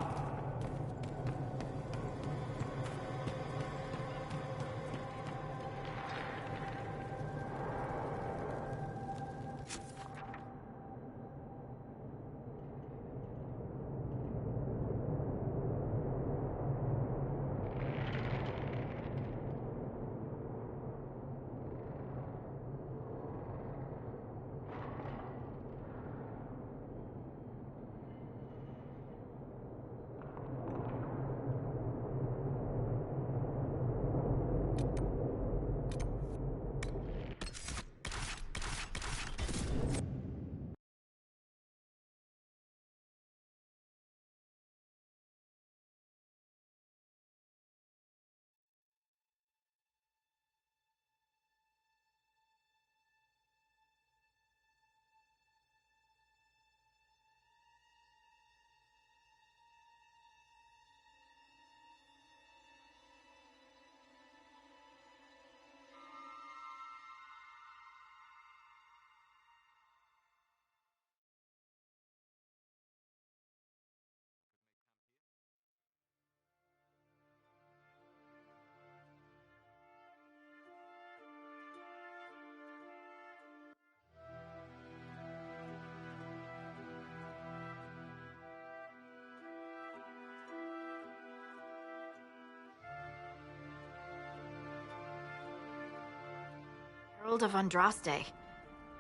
Herald of Andraste.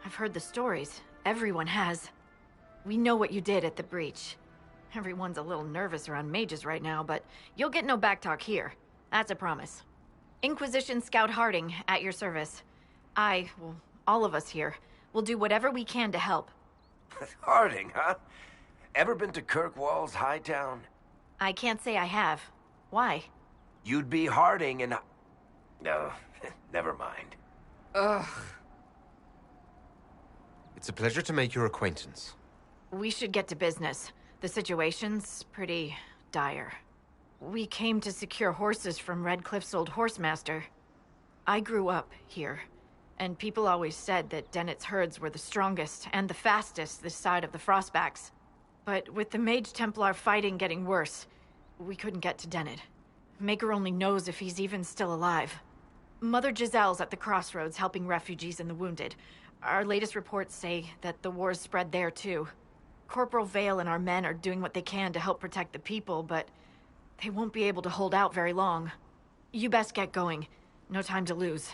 I've heard the stories. Everyone has. We know what you did at the breach. Everyone's a little nervous around mages right now, but you'll get no backtalk here. That's a promise. Inquisition Scout Harding, at your service. Well, all of us here, will do whatever we can to help. Harding, huh? Ever been to Kirkwall's Hightown? I can't say I have. Why? You'd be Harding and... No, never mind. Ugh. It's a pleasure to make your acquaintance. We should get to business. The situation's pretty dire. We came to secure horses from Redcliffe's old horsemaster. I grew up here, and people always said that Dennett's herds were the strongest and the fastest this side of the Frostbacks. But with the Mage Templar fighting getting worse, we couldn't get to Dennett. Maker only knows if he's even still alive. Mother Giselle's at the crossroads helping refugees and the wounded. Our latest reports say that the war's spread there too. Corporal Vale and our men are doing what they can to help protect the people, but they won't be able to hold out very long. You best get going. No time to lose.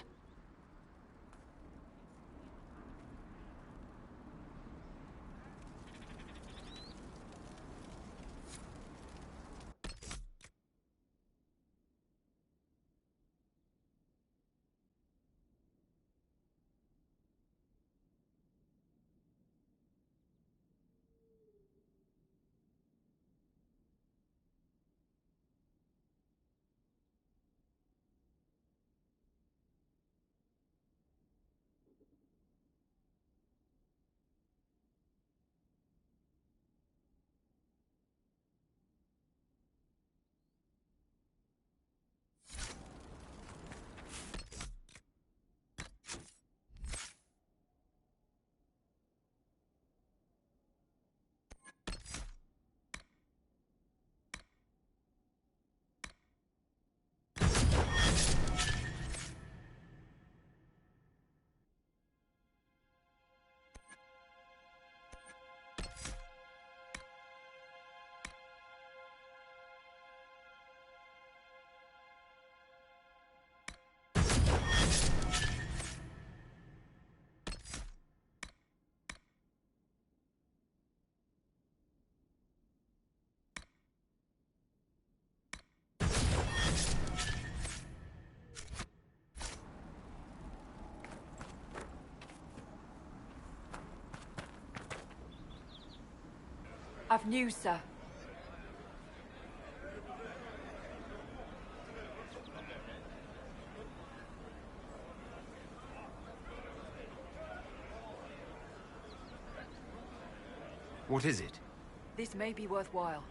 I've news, sir. What is it? This may be worthwhile.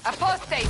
Apostate!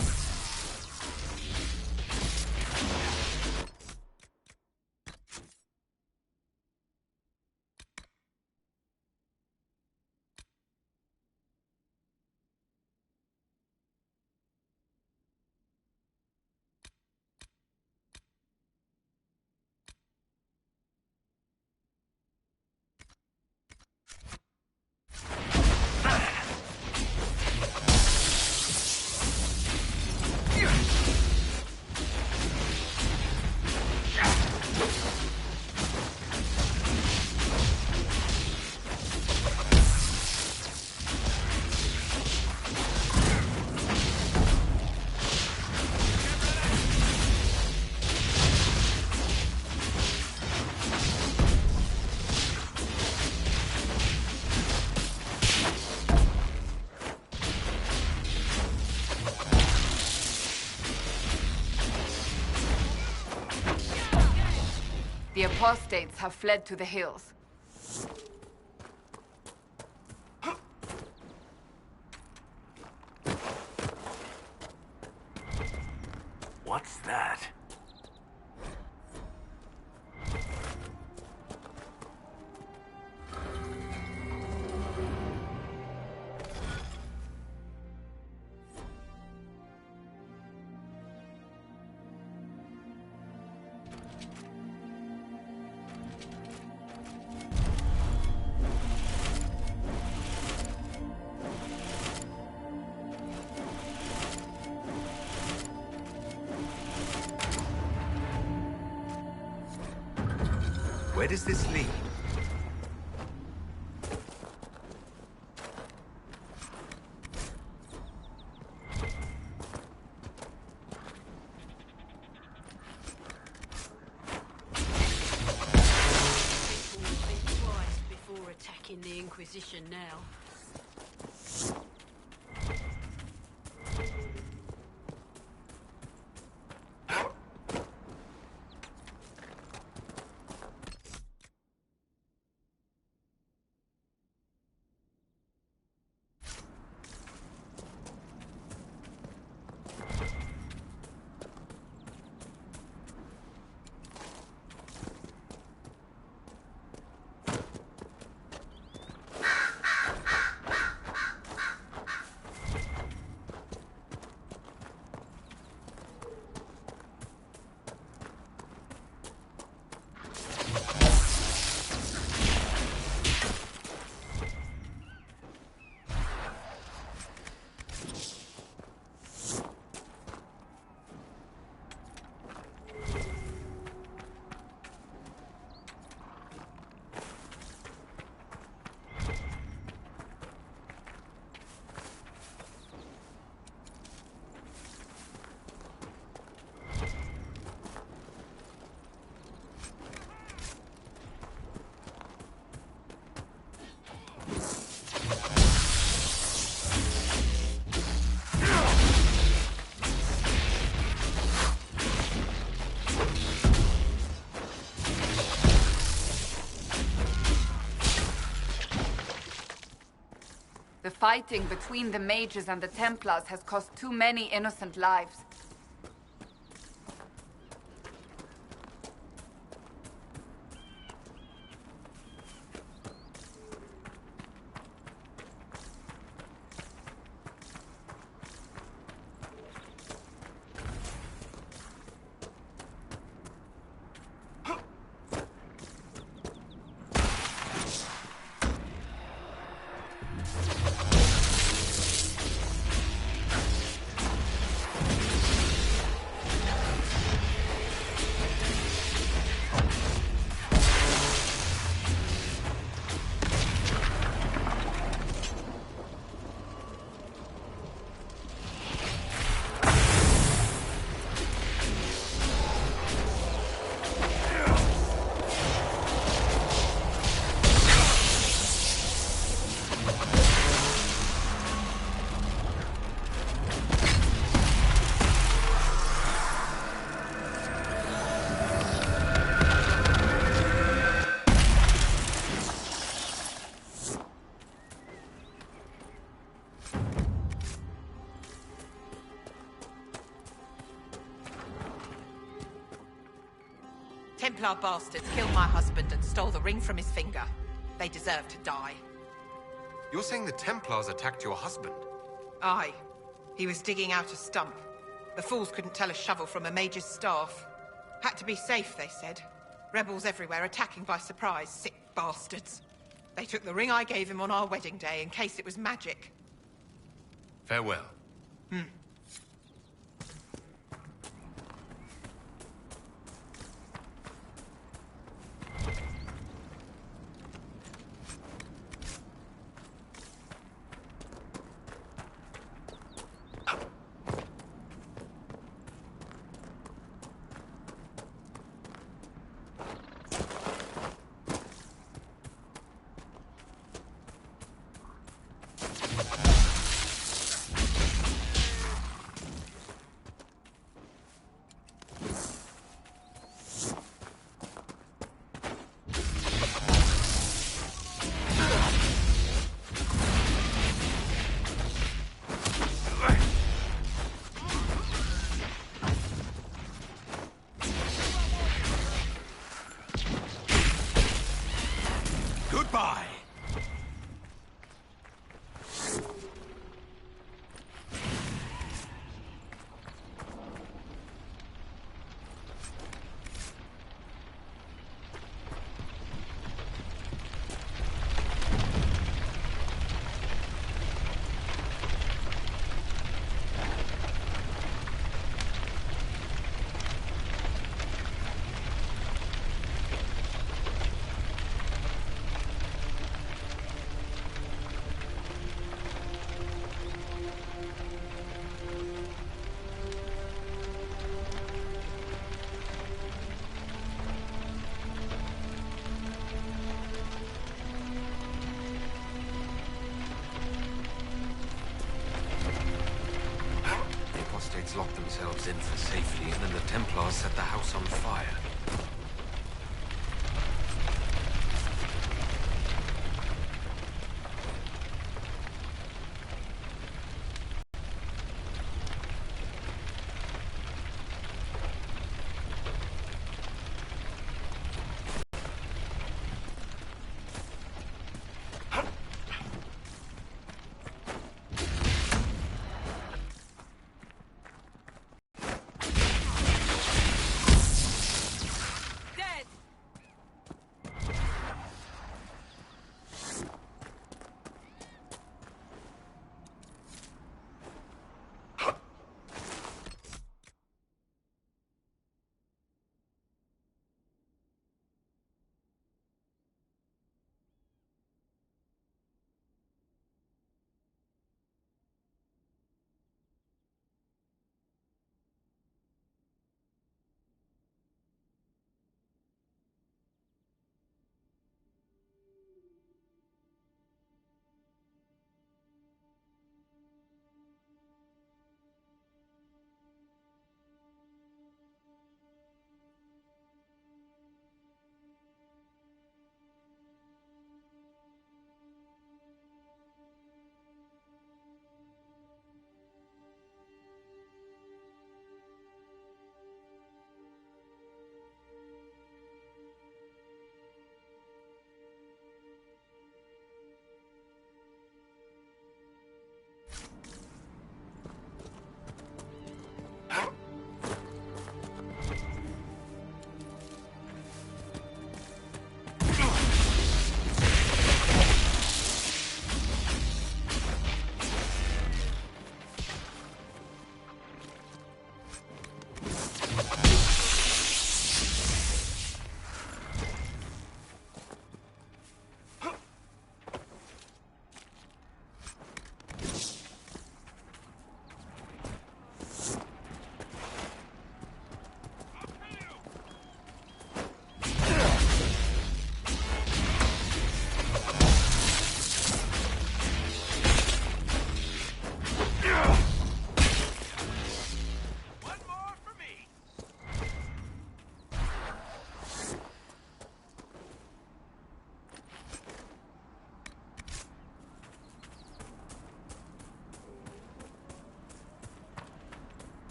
The apostates have fled to the hills. What's that? Where does this lead? Before attacking the Inquisition now. The fighting between the mages and the Templars has cost too many innocent lives. Templar bastards killed my husband and stole the ring from his finger. They deserve to die. You're saying the Templars attacked your husband? Aye. He was digging out a stump. The fools couldn't tell a shovel from a mage's staff. Had to be safe, they said. Rebels everywhere attacking by surprise, sick bastards. They took the ring I gave him on our wedding day in case it was magic. Farewell. Goodbye! Locked themselves in for safety, and then the Templars set the house on fire.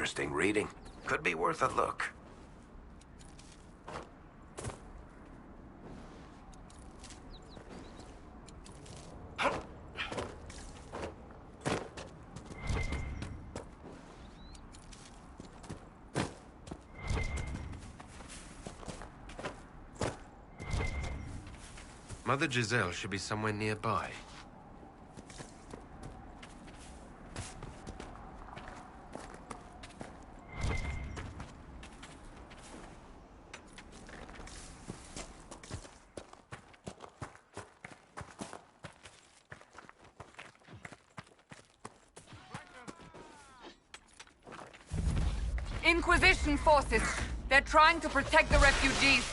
interesting reading. Could be worth a look. Mother Giselle should be somewhere nearby. Inquisition forces. They're trying to protect the refugees.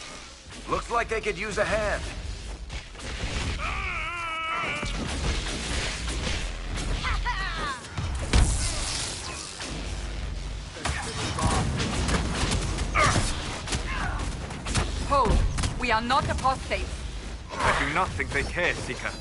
Looks like they could use a hand. Hold. We are not apostates. I do not think they care, Seeker.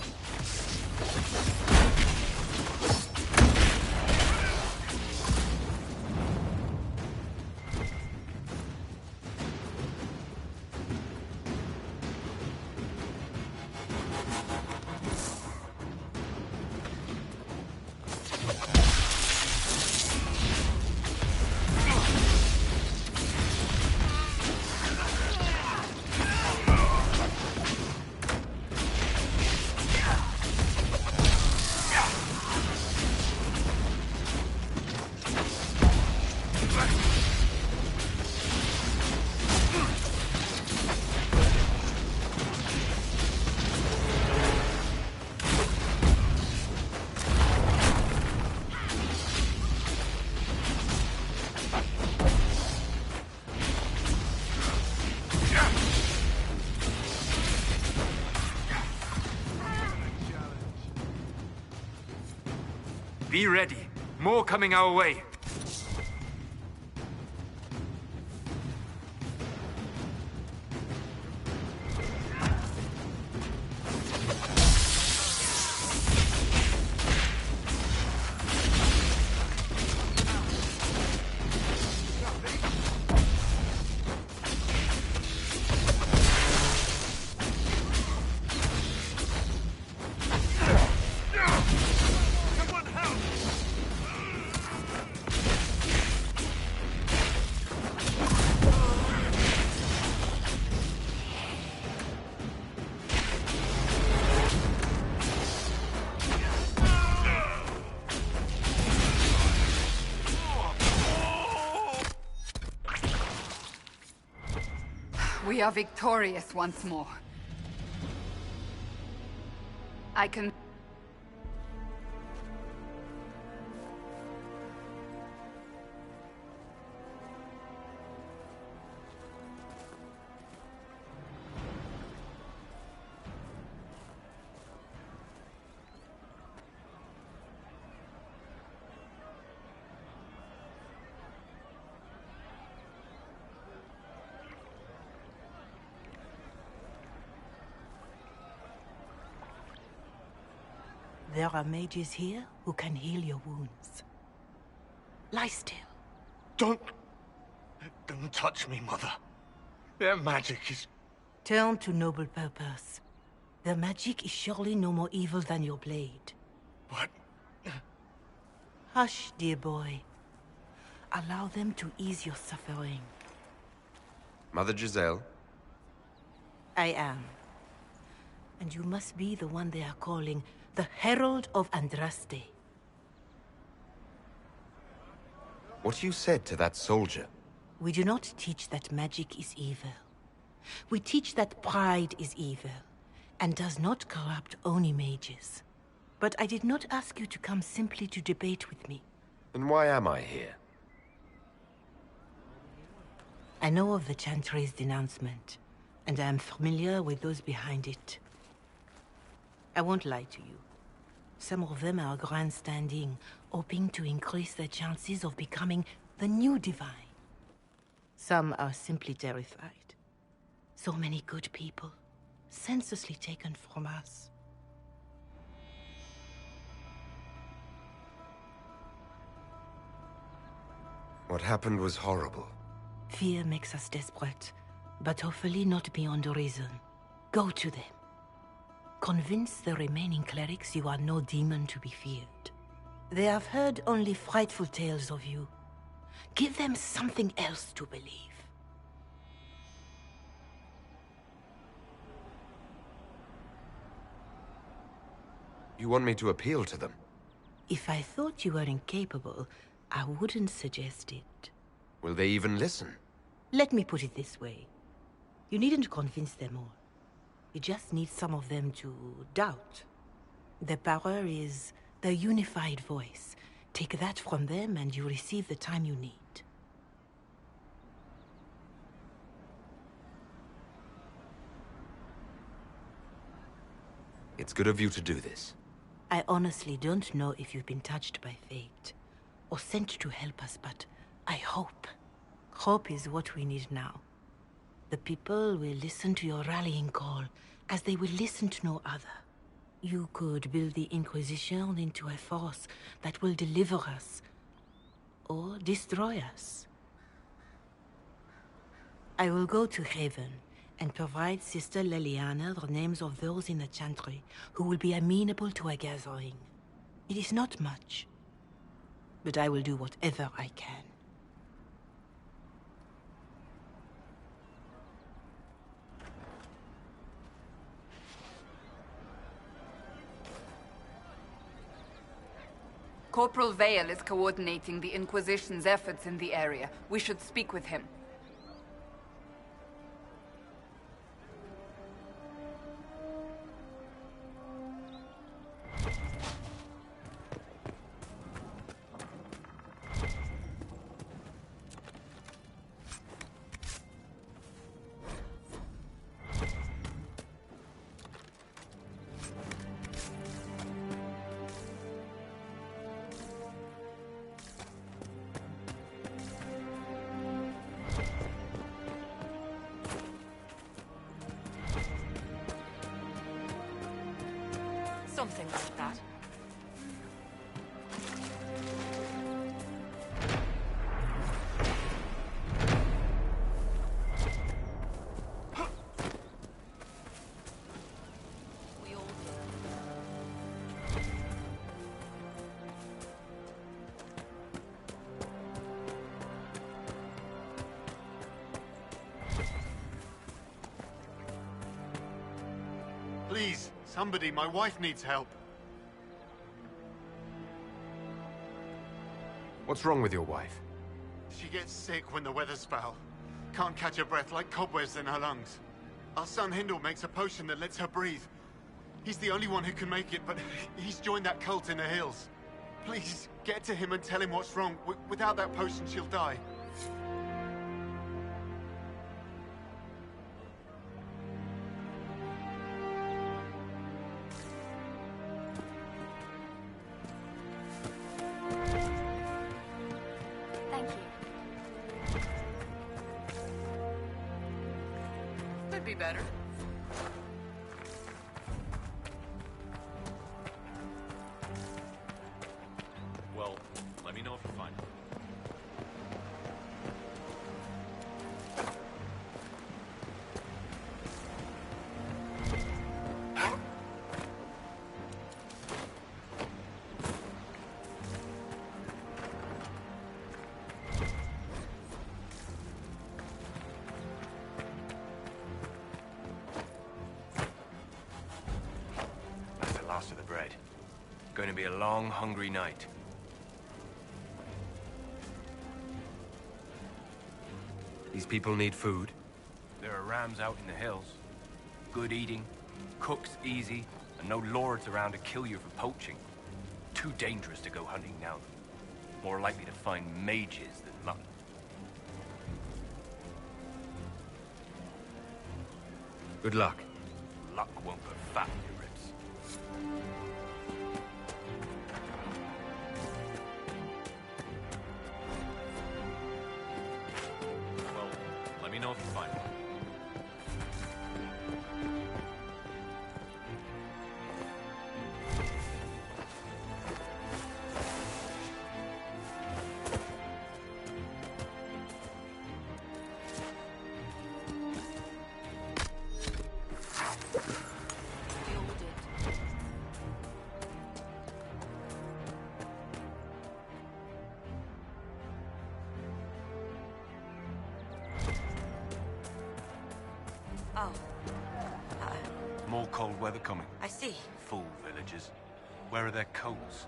Be ready. More coming our way. We are victorious once more. I can... There are mages here who can heal your wounds. Lie still. Don't touch me, Mother. Their magic is... Turn to noble purpose. Their magic is surely no more evil than your blade. But... Hush, dear boy. Allow them to ease your suffering. Mother Giselle? I am. And you must be the one they are calling the Herald of Andraste. What you said to that soldier? We do not teach that magic is evil. We teach that pride is evil, and does not corrupt only mages. But I did not ask you to come simply to debate with me. And why am I here? I know of the Chantry's denouncement, and I am familiar with those behind it. I won't lie to you. Some of them are grandstanding, hoping to increase their chances of becoming the new divine. Some are simply terrified. So many good people, senselessly taken from us. What happened was horrible. Fear makes us desperate, but hopefully not beyond reason. Go to them. Convince the remaining clerics you are no demon to be feared. They have heard only frightful tales of you. Give them something else to believe. You want me to appeal to them? If I thought you were incapable, I wouldn't suggest it. Will they even listen? Let me put it this way. You needn't convince them all. You just need some of them to doubt. The power is the unified voice. Take that from them and you receive the time you need. It's good of you to do this. I honestly don't know if you've been touched by fate, or sent to help us, but I hope. Hope is what we need now. The people will listen to your rallying call, as they will listen to no other. You could build the Inquisition into a force that will deliver us, or destroy us. I will go to Haven, and provide Sister Leliana the names of those in the Chantry who will be amenable to a gathering. It is not much, but I will do whatever I can. Corporal Vale is coordinating the Inquisition's efforts in the area. We should speak with him. Something like that. Please, somebody, my wife needs help. What's wrong with your wife? She gets sick when the weather's foul. Can't catch her breath, like cobwebs in her lungs. Our son Hindle makes a potion that lets her breathe. He's the only one who can make it, but he's joined that cult in the hills. Please, get to him and tell him what's wrong. Without that potion, she'll die. Could be better. Well, let me know if you find it. Last of the bread. Going to be a long, hungry night. These people need food. There are rams out in the hills. Good eating, cooks easy, and no lords around to kill you for poaching. Too dangerous to go hunting now. More likely to find mages than mutton. Good luck. Luck won't put fat in your ribs. Well, let me know if you find one. Oh. More cold weather coming. I see. Fool villagers. Where are their coats?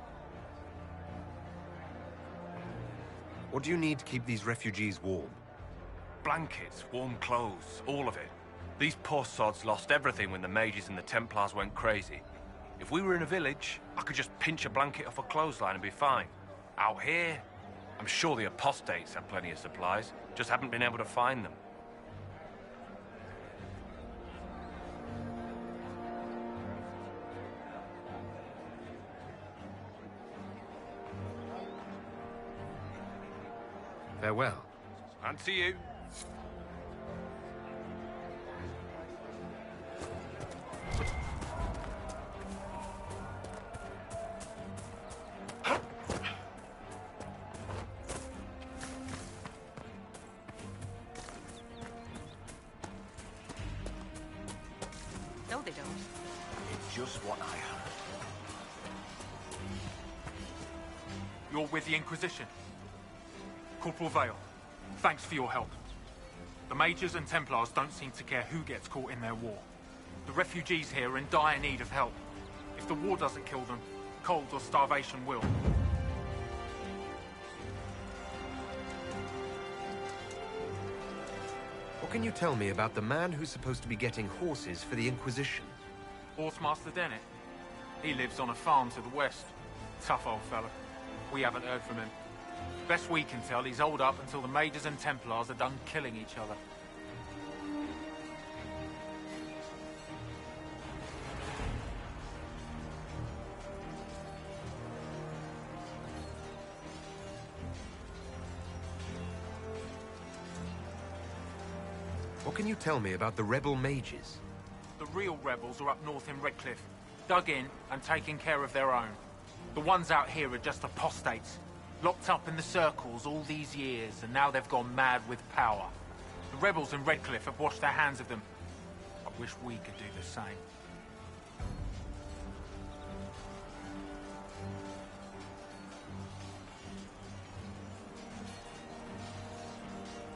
What do you need to keep these refugees warm? Blankets, warm clothes, all of it. These poor sods lost everything when the mages and the Templars went crazy. If we were in a village, I could just pinch a blanket off a clothesline and be fine. Out here, I'm sure the apostates have plenty of supplies, just haven't been able to find them. Farewell. And to you. No, they don't. It's just what I heard. You're with the Inquisition. Corporal Vale, thanks for your help. The Mages and Templars don't seem to care who gets caught in their war. The refugees here are in dire need of help. If the war doesn't kill them, cold or starvation will. What can you tell me about the man who's supposed to be getting horses for the Inquisition? Horsemaster Dennett. He lives on a farm to the west. Tough old fellow. We haven't heard from him. Best we can tell, he's holed up until the Mages and Templars are done killing each other. What can you tell me about the rebel mages? The real rebels are up north in Redcliffe, dug in and taking care of their own. The ones out here are just apostates, locked up in the circles all these years, and now they've gone mad with power. The rebels in Redcliffe have washed their hands of them. I wish we could do the same.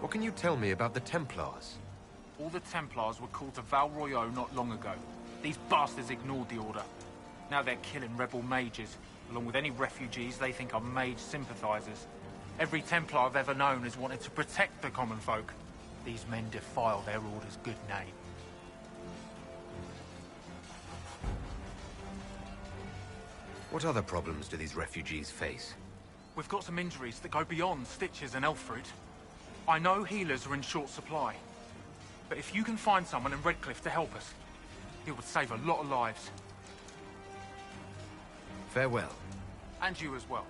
What can you tell me about the Templars? All the Templars were called to Val Royeaux not long ago. These bastards ignored the order. Now they're killing rebel mages, along with any refugees they think are mage sympathizers. Every Templar I've ever known has wanted to protect the common folk. These men defile their order's good name. What other problems do these refugees face? We've got some injuries that go beyond stitches and elf fruit. I know healers are in short supply, but if you can find someone in Redcliffe to help us, it would save a lot of lives. Farewell. And you as well.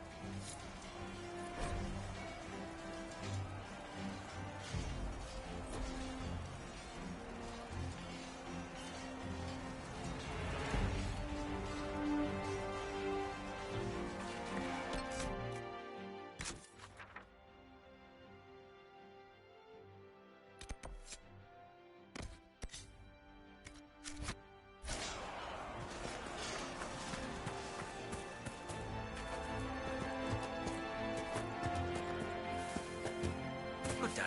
Good day.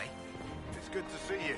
It's good to see you.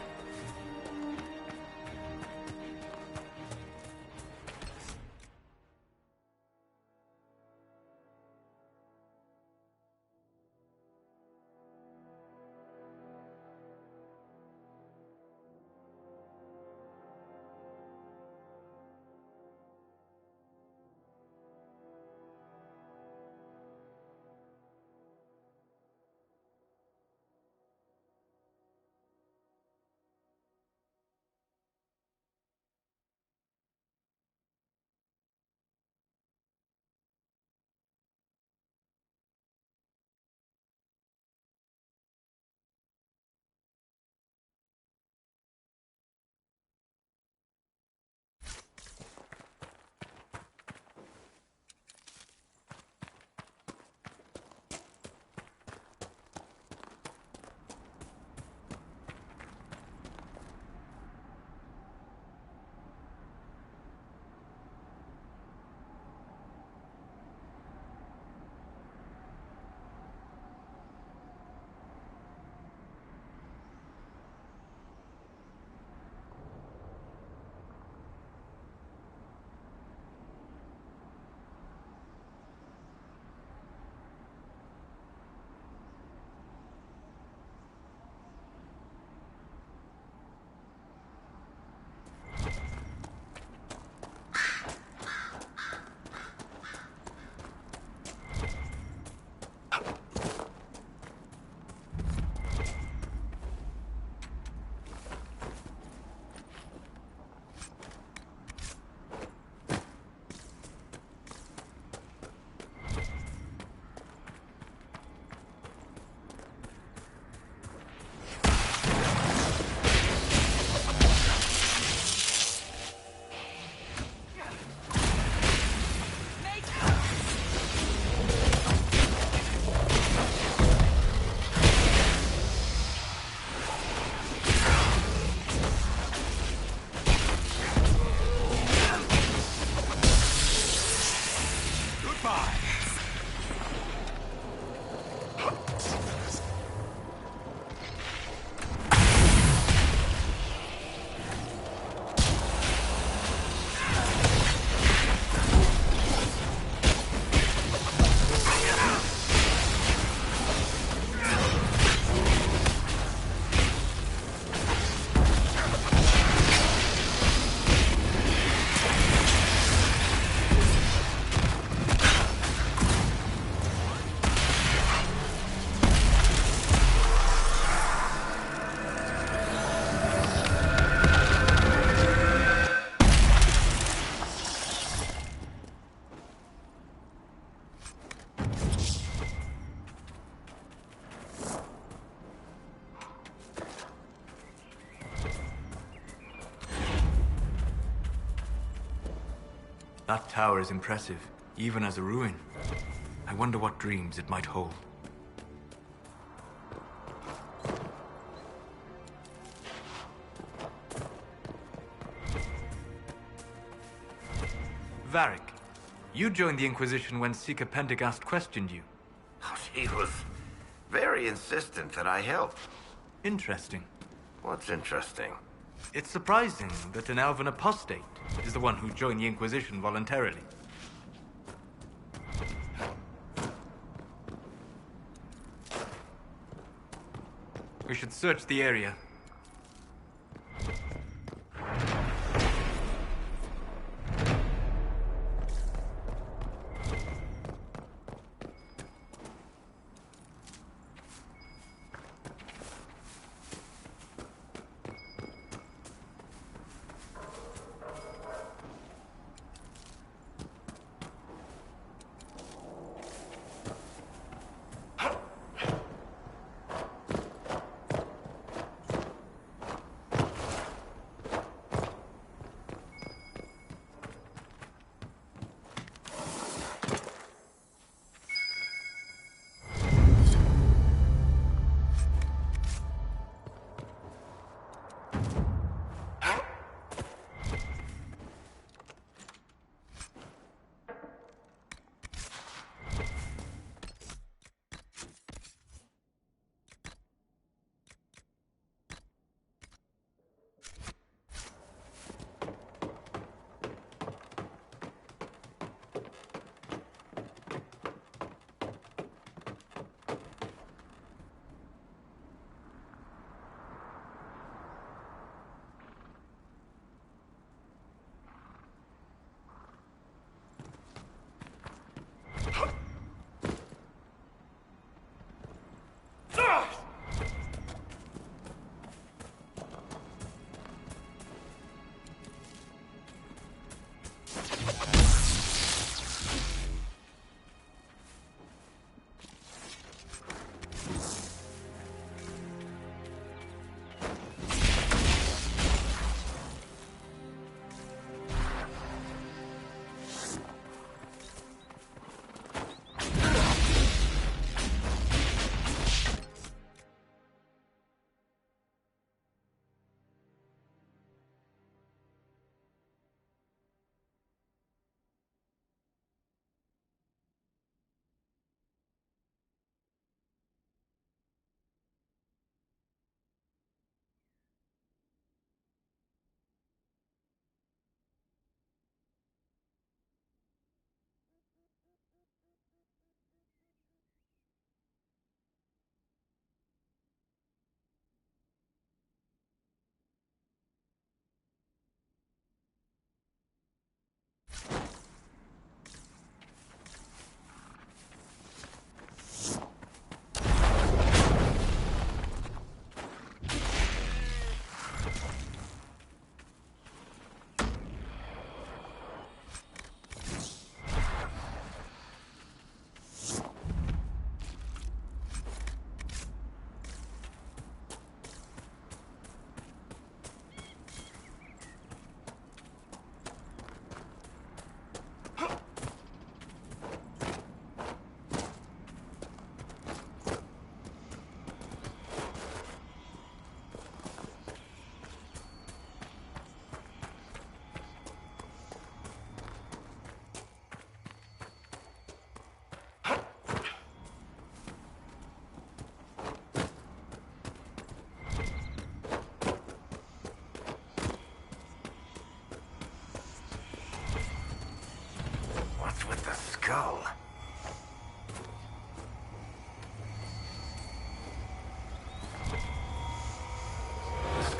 try. That tower is impressive, even as a ruin. I wonder what dreams it might hold. Varric, you joined the Inquisition when Seeker Pendergast questioned you. He was very insistent that I help. Interesting. What's interesting? It's surprising that an elven apostate is the one who joined the Inquisition voluntarily. We should search the area.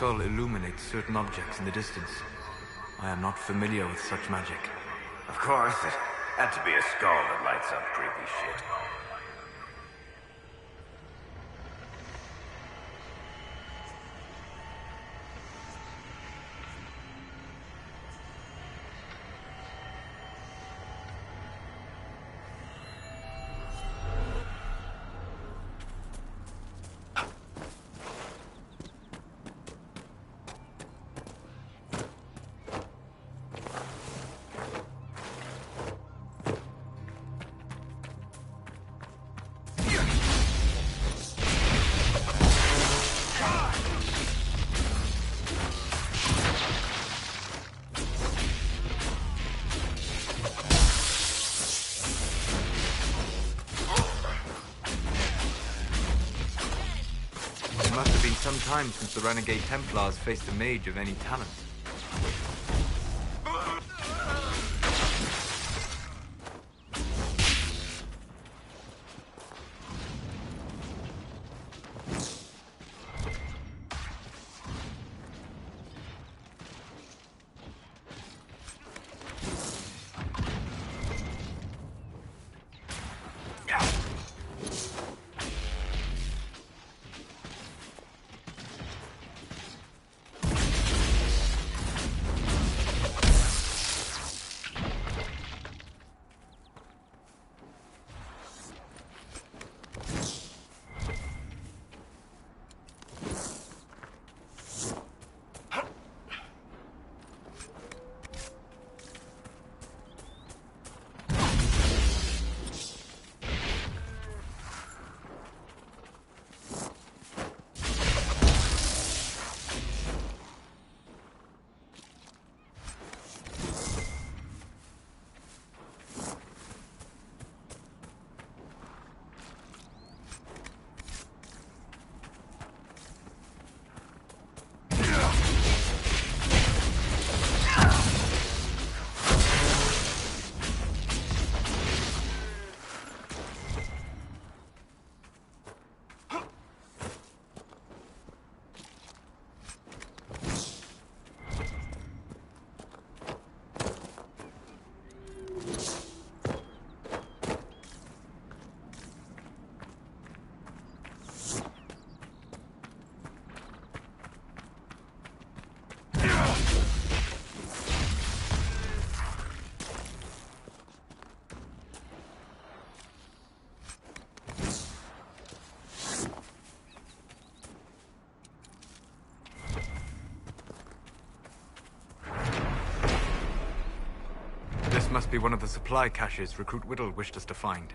skull illuminates certain objects in the distance. I am not familiar with such magic. Of course, it had to be a skull that lights up creepy shit. Some time since the Renegade Templars faced a mage of any talent. Must be one of the supply caches Recruit Whittle wished us to find.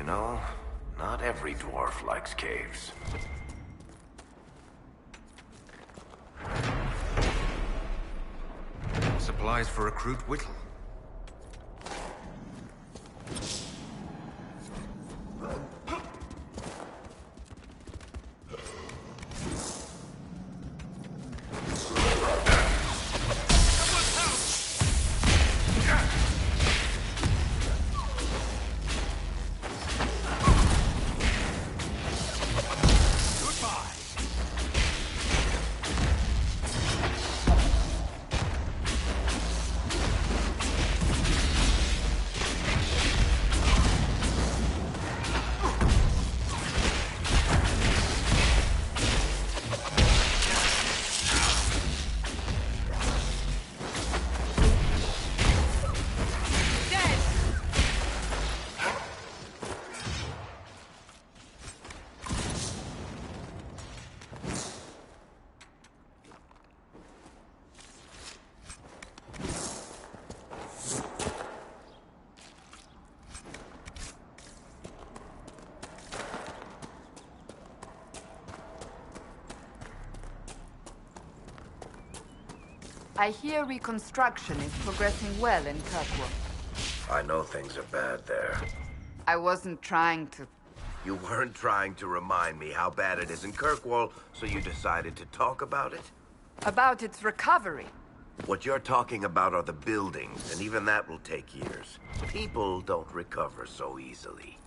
know, not every dwarf likes caves. Supplies for Recruit Whittle. I hear reconstruction is progressing well in Kirkwall. I know things are bad there. I wasn't trying to... You weren't trying to remind me how bad it is in Kirkwall, so you decided to talk about it? About its recovery. What you're talking about are the buildings, and even that will take years. People don't recover so easily.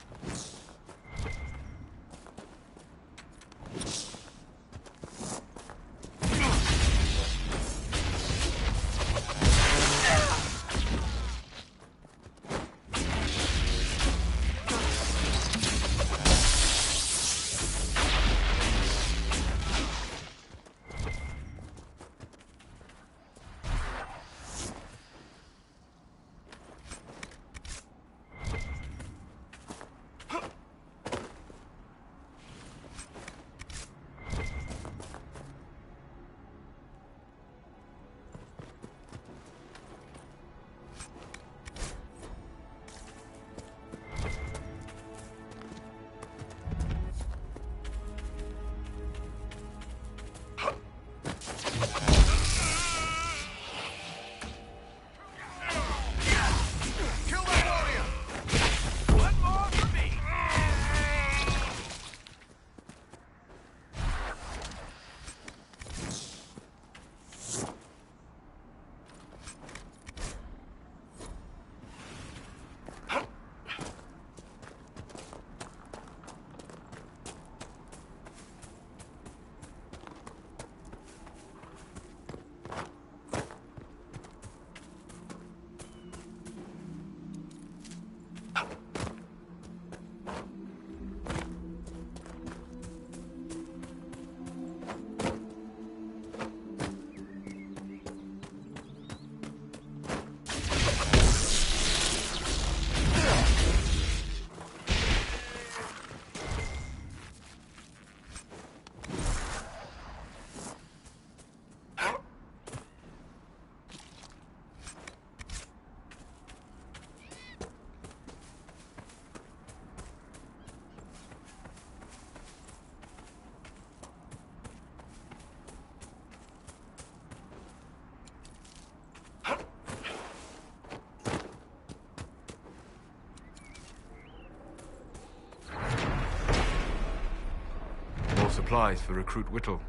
Supplies for Recruit Whittle.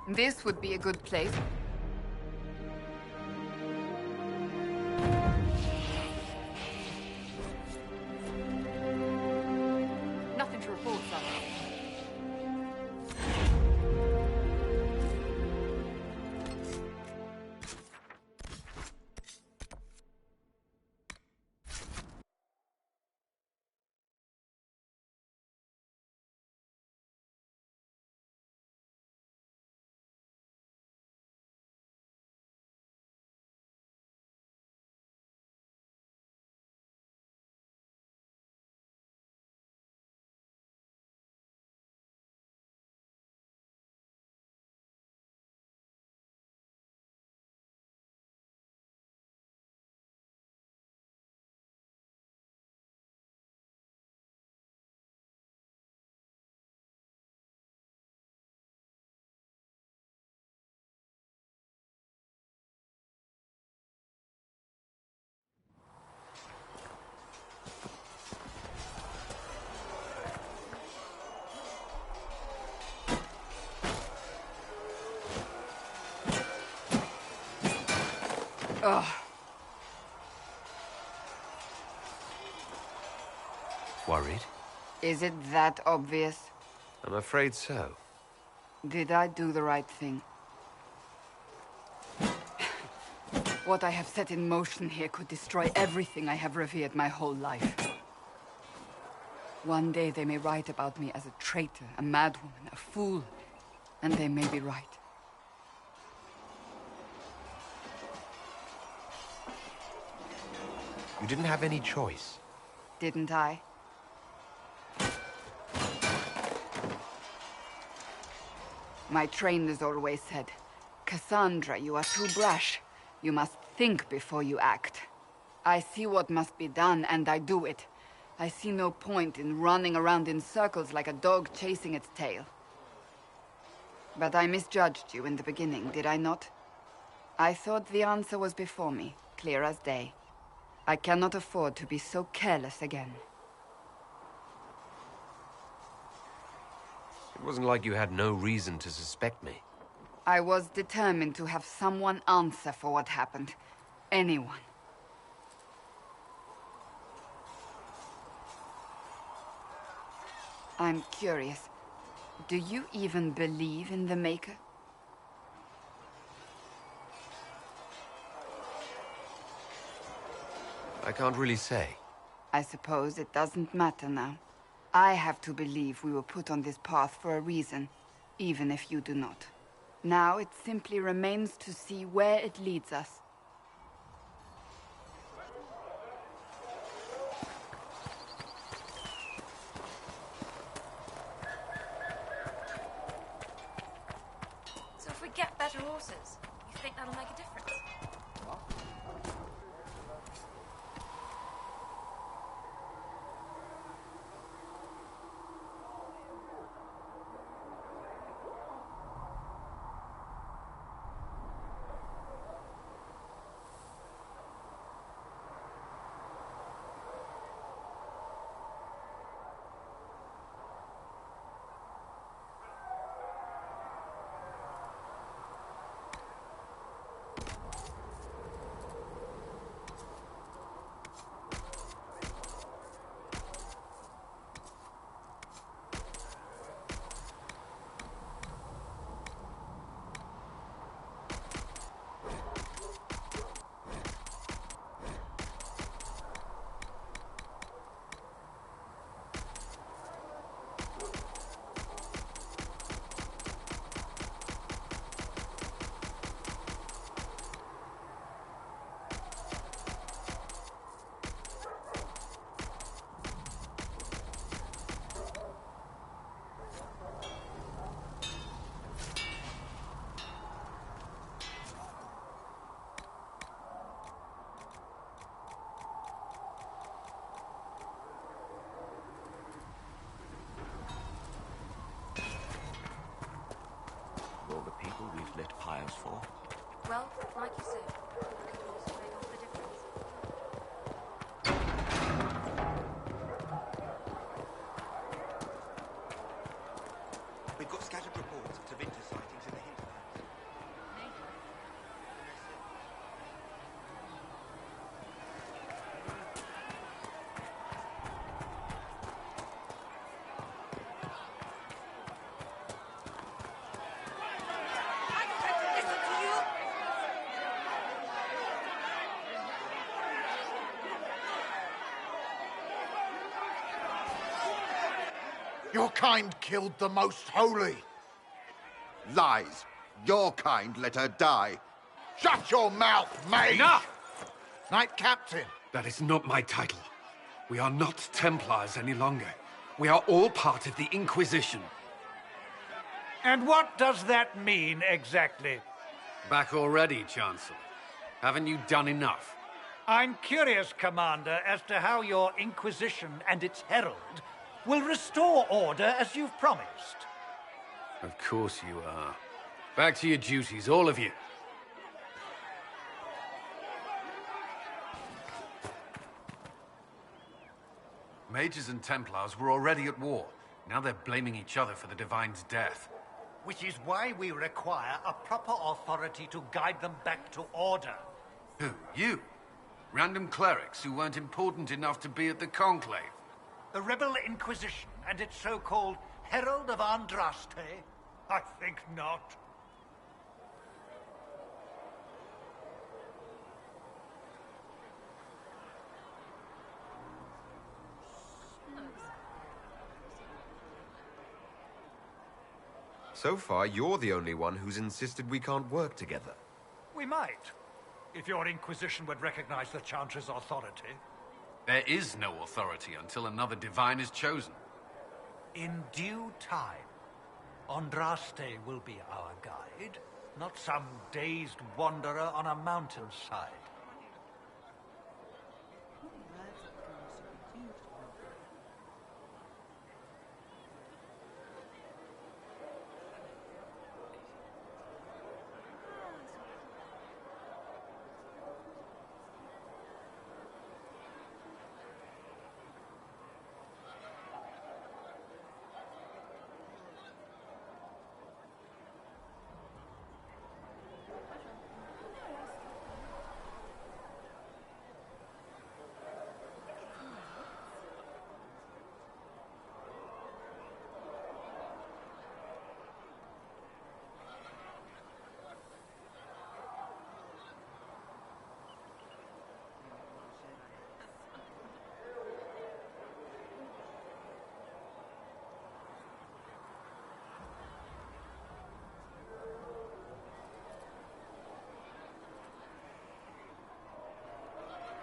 This would be a good place. Nothing to report, sir. Ugh. Worried? Is it that obvious? I'm afraid so. Did I do the right thing? What I have set in motion here could destroy everything I have revered my whole life. One day they may write about me as a traitor, a madwoman, a fool, and they may be right. You didn't have any choice. Didn't I? My trainers always said, Cassandra, you are too brash. You must think before you act. I see what must be done, and I do it. I see no point in running around in circles like a dog chasing its tail. But I misjudged you in the beginning, did I not? I thought the answer was before me, clear as day. I cannot afford to be so careless again. It wasn't like you had no reason to suspect me. I was determined to have someone answer for what happened. Anyone. I'm curious. Do you even believe in the Maker? I can't really say. I suppose it doesn't matter now. I have to believe we were put on this path for a reason, even if you do not. Now it simply remains to see where it leads us. So if we get better horses, you think that'll make a difference? All the people we've lit pyres for. Well, like you said, it could also make all the difference. We've got scattered reports of Tevinter sightings in the hinterlands. Your kind killed the most holy. Lies. Your kind let her die. Shut your mouth, mage! Enough! Knight Captain. That is not my title. We are not Templars any longer. We are all part of the Inquisition. And what does that mean, exactly? Back already, Chancellor. Haven't you done enough? I'm curious, Commander, as to how your Inquisition and its herald will restore order as you've promised. Of course you are. Back to your duties, all of you. Mages and Templars were already at war. Now they're blaming each other for the Divine's death. Which is why we require a proper authority to guide them back to order. Who? You? Random clerics who weren't important enough to be at the Conclave? The Rebel Inquisition and its so-called Herald of Andraste? I think not. So far, you're the only one who's insisted we can't work together. We might, if your Inquisition would recognize the Chantry's authority. There is no authority until another divine is chosen. In due time, Andraste will be our guide, not some dazed wanderer on a mountainside.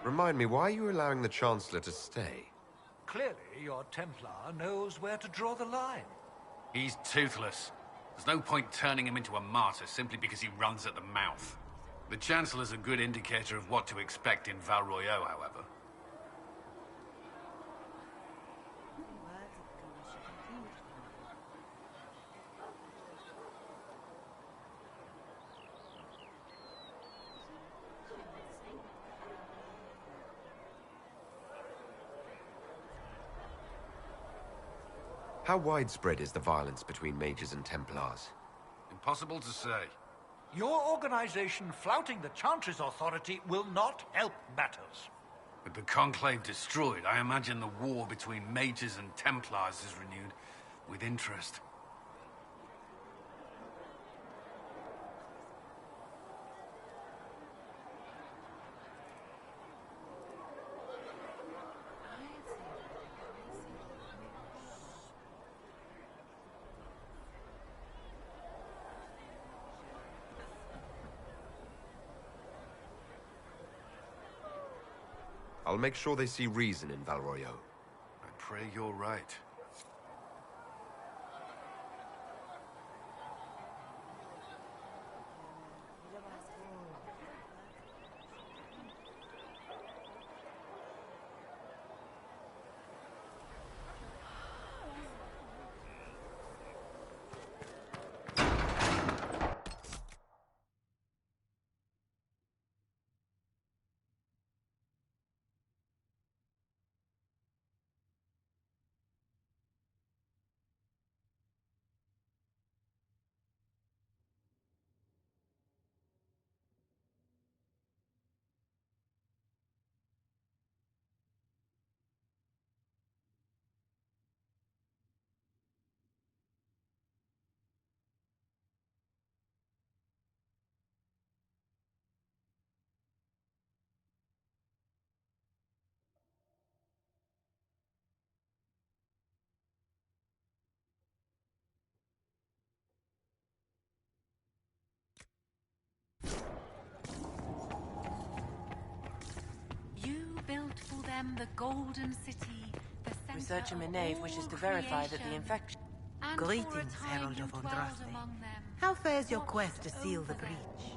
Remind me, why are you allowing the Chancellor to stay? Clearly, your Templar knows where to draw the line. He's toothless. There's no point turning him into a martyr simply because he runs at the mouth. The Chancellor's a good indicator of what to expect in Val Royeaux, however. How widespread is the violence between mages and Templars? Impossible to say. Your organization flouting the Chantry's authority will not help matters. With the Conclave destroyed, I imagine the war between mages and Templars is renewed with interest. I'll make sure they see reason in Val Royeaux. I pray you're right. Built for them the Golden City, the center Researcher of Menave all wishes to verify that the creation. infection... And for a Greetings, time Herald you of dwelled Andraste. among them. How fares your quest to Watched seal over the them. breach?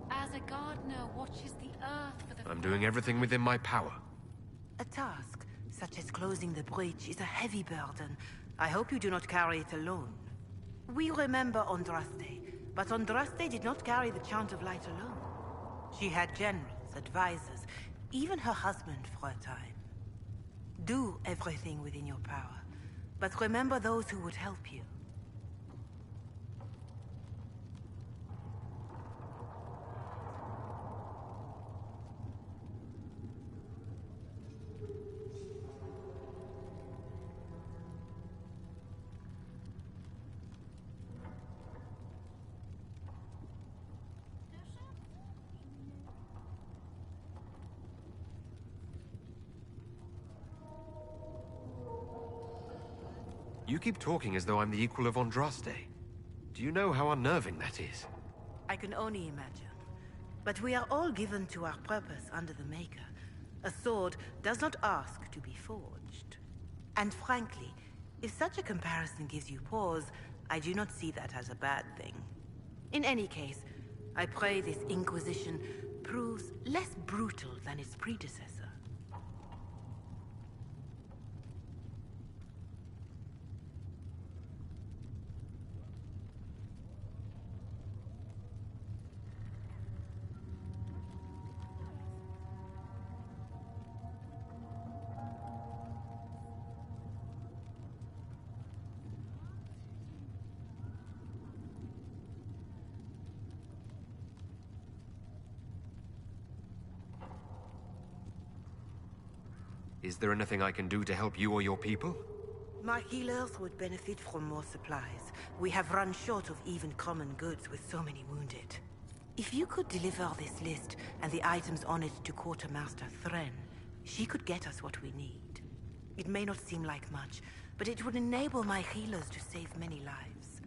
As a gardener watches the earth for the... I'm doing everything within my power. A task, such as closing the breach, is a heavy burden. I hope you do not carry it alone. We remember Andraste, but Andraste did not carry the Chant of Light alone. She had generals, advisors, even her husband for a time. Do everything within your power, but remember those who would help you. You keep talking as though I'm the equal of Andraste. Do you know how unnerving that is? I can only imagine. But we are all given to our purpose under the Maker. A sword does not ask to be forged. And frankly, if such a comparison gives you pause, I do not see that as a bad thing. In any case, I pray this Inquisition proves less brutal than its predecessor. Is there anything I can do to help you or your people? My healers would benefit from more supplies. We have run short of even common goods with so many wounded. If you could deliver this list and the items on it to Quartermaster Threnn, she could get us what we need. It may not seem like much, but it would enable my healers to save many lives.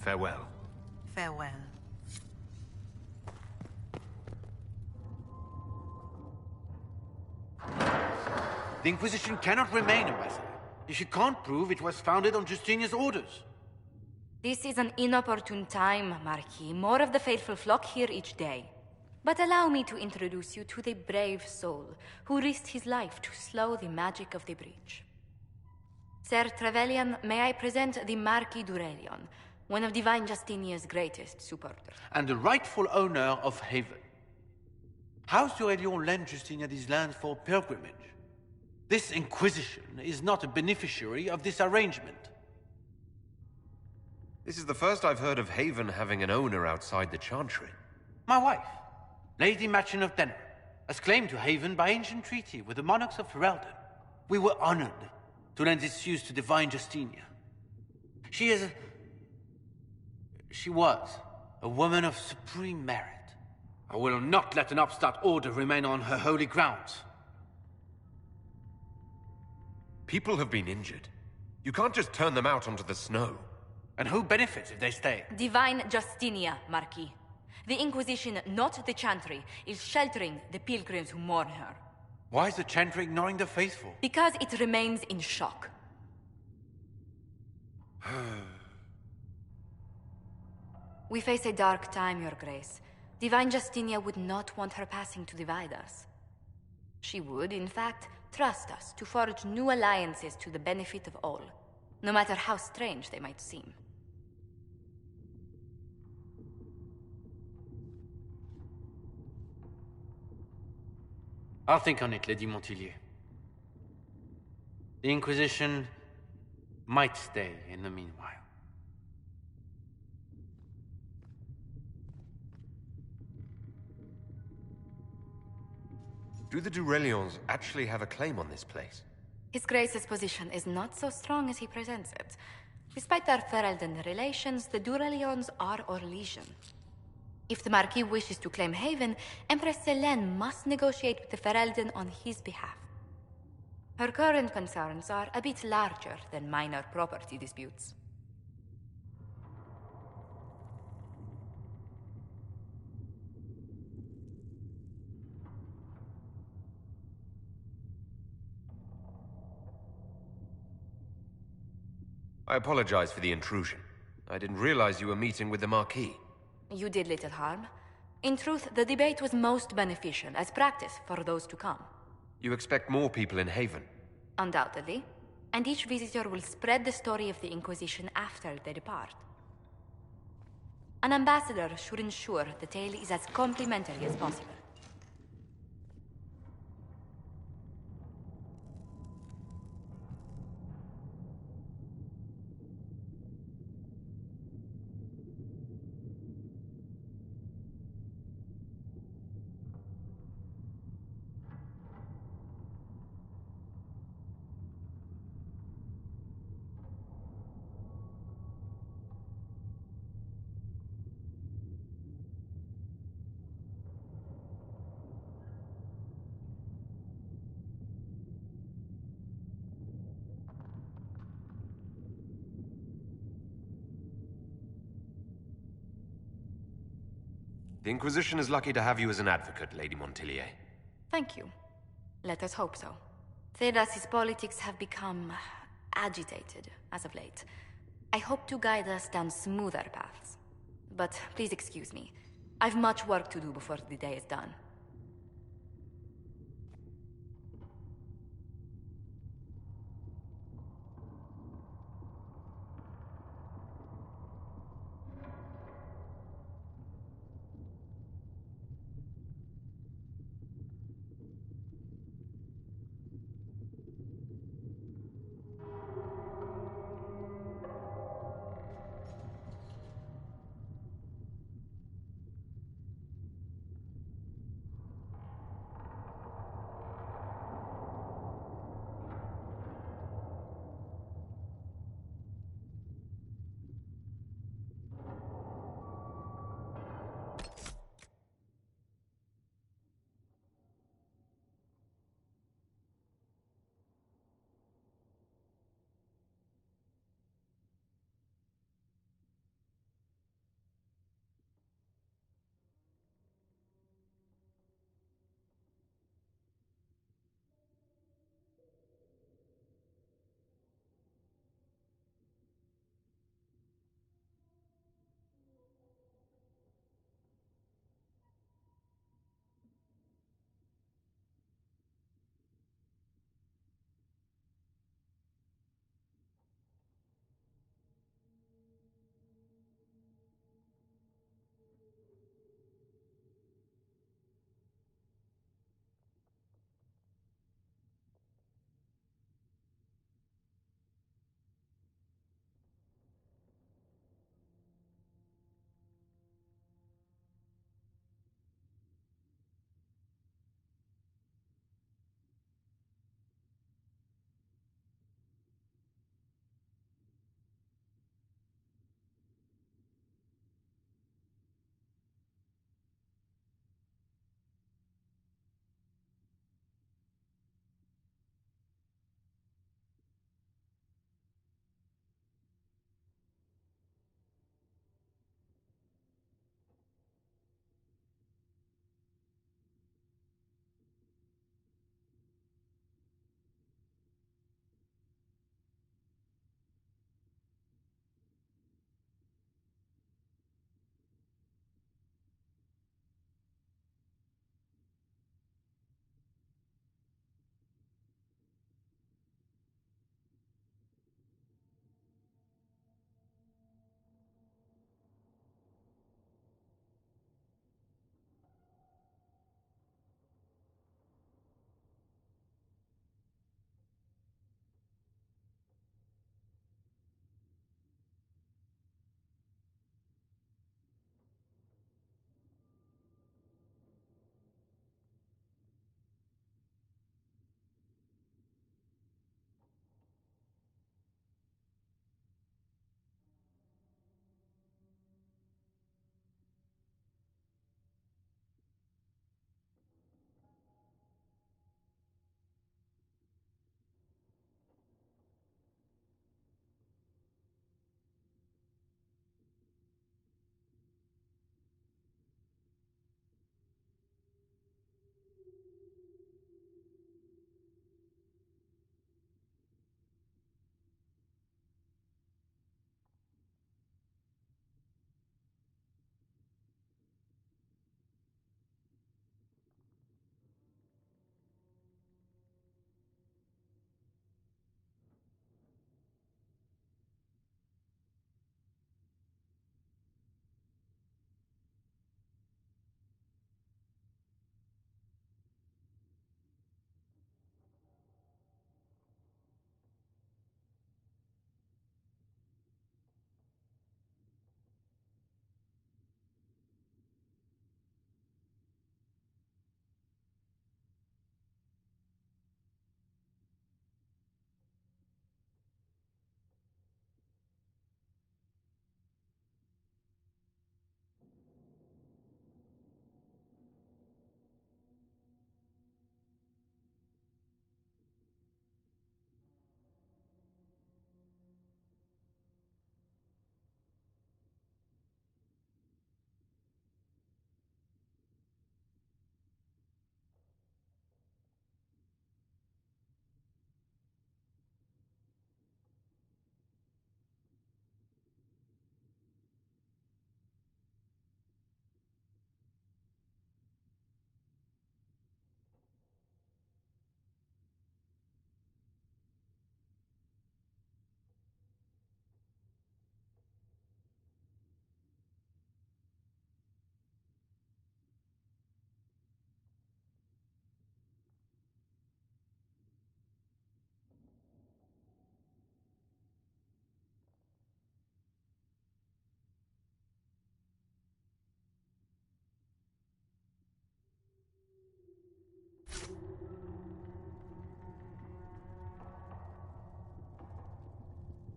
Farewell. Farewell. The Inquisition cannot remain, Ambassador, if you can't prove it was founded on Justinia's orders. This is an inopportune time, Marquis. More of the faithful flock here each day. But allow me to introduce you to the brave soul who risked his life to slow the magic of the breach. Sir Trevelyan, may I present the Marquis Durelion, one of Divine Justinia's greatest supporters. And the rightful owner of Haven. House Durelion lent Justinia these lands for pilgrimage. This Inquisition is not a beneficiary of this arrangement. This is the first I've heard of Haven having an owner outside the Chantry. My wife, Lady Machin of Denner, has claimed to Haven by ancient treaty with the monarchs of Ferelden. We were honored to lend its use to Divine Justinia. She was a woman of supreme merit. I will not let an upstart order remain on her holy grounds. People have been injured. You can't just turn them out onto the snow. And who benefits if they stay? Divine Justinia, Marquis. The Inquisition, not the Chantry, is sheltering the pilgrims who mourn her. Why is the Chantry ignoring the faithful? Because it remains in shock. We face a dark time, Your Grace. Divine Justinia would not want her passing to divide us. She would, in fact, trust us to forge new alliances to the benefit of all, no matter how strange they might seem. I'll think on it, Lady Montilyet. The Inquisition might stay in the meanwhile. Do the Durelions actually have a claim on this place? His Grace's position is not so strong as he presents it. Despite their Ferelden relations, the Durelions are Orlesian. If the Marquis wishes to claim Haven, Empress Selene must negotiate with the Ferelden on his behalf. Her current concerns are a bit larger than minor property disputes. I apologize for the intrusion. I didn't realize you were meeting with the Marquis. You did little harm. In truth, the debate was most beneficial as practice for those to come. You expect more people in Haven? Undoubtedly. And each visitor will spread the story of the Inquisition after they depart. An ambassador should ensure the tale is as complimentary as possible. The Inquisition is lucky to have you as an advocate, Lady Montilyet. Thank you. Let us hope so. Thedas's politics have become agitated as of late. I hope to guide us down smoother paths. But please excuse me. I've much work to do before the day is done.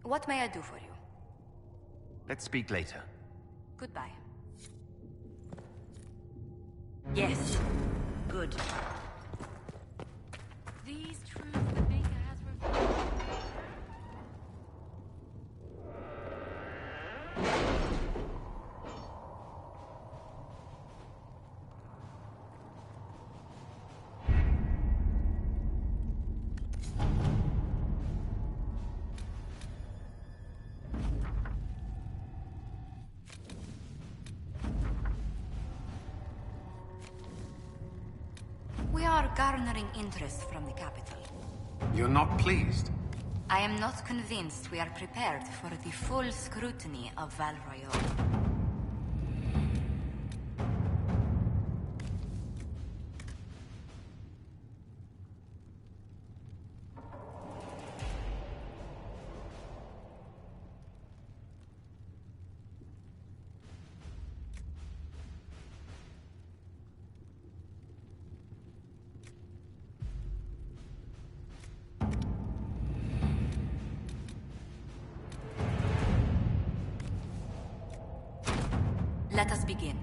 What may I do for you? Let's speak later. Goodbye. Yes. Good. These truths the Maker has revealed. We are garnering interest from the capital. You're not pleased? I am not convinced we are prepared for the full scrutiny of Val Royeaux. Let us begin.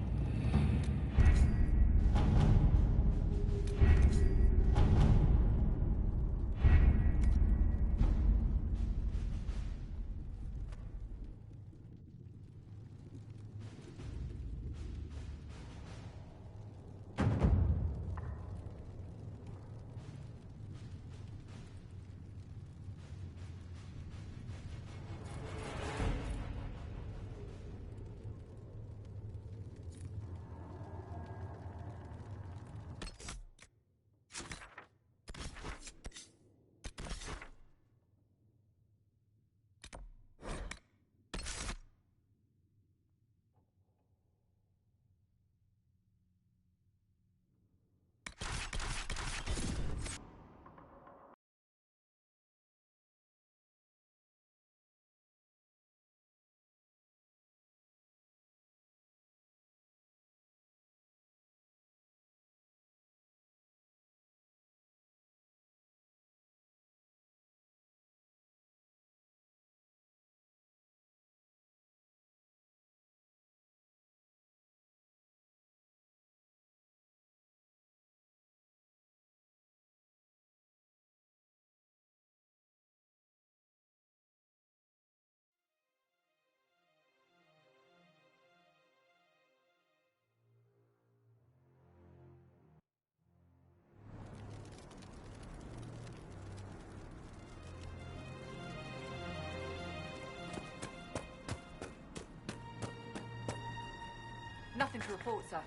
Nothing to report, sir.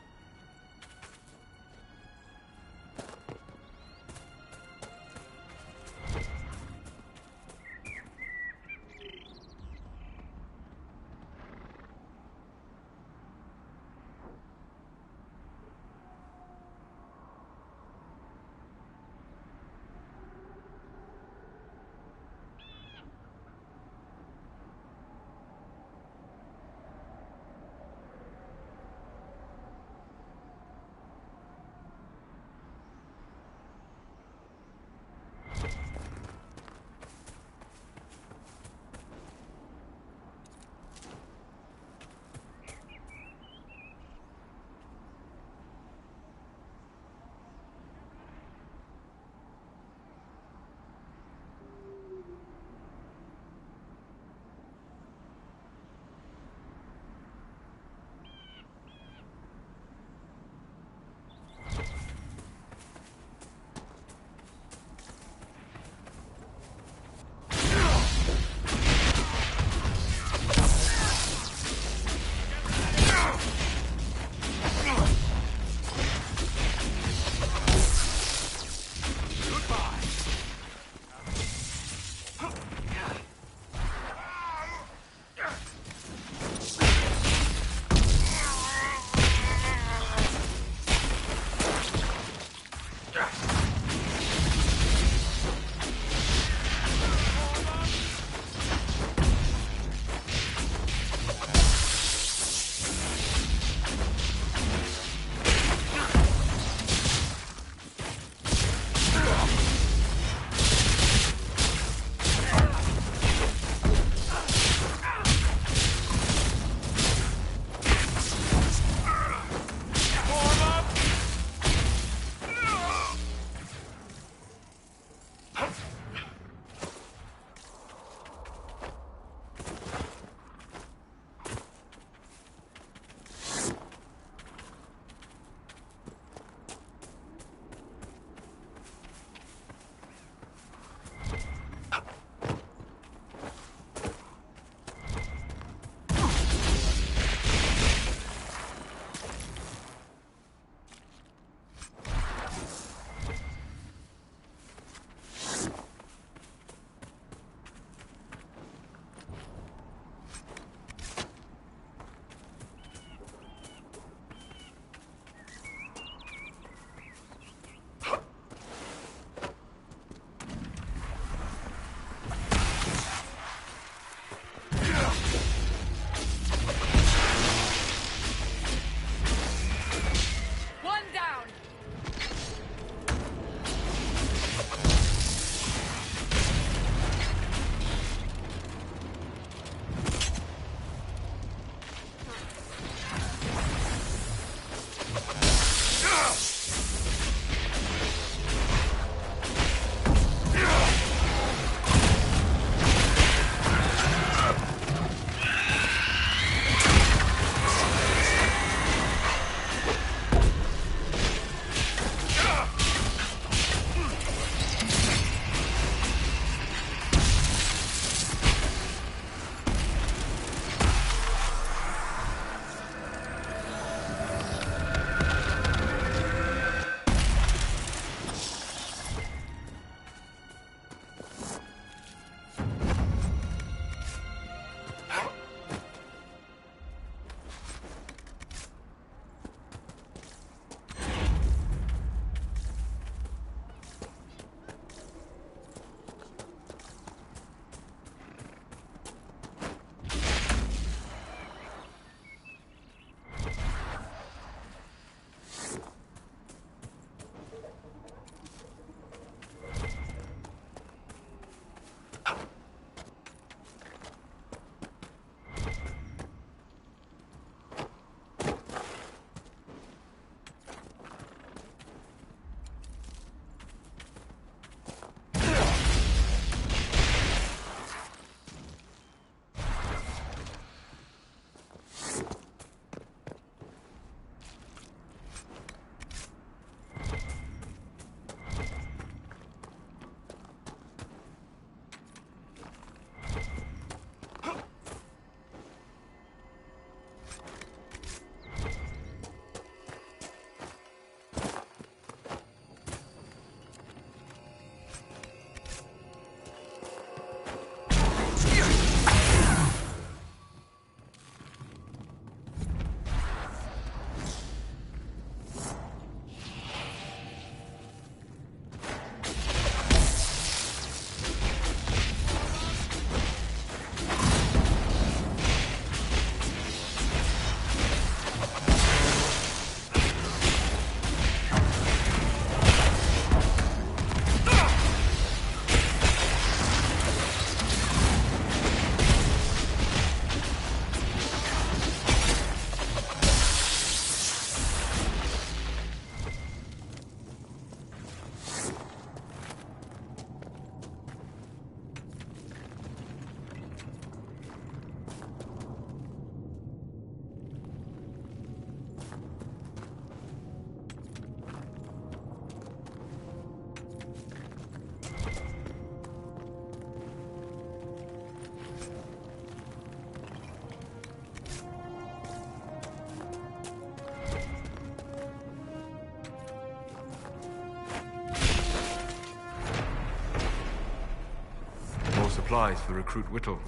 supplies for Recruit Whittle.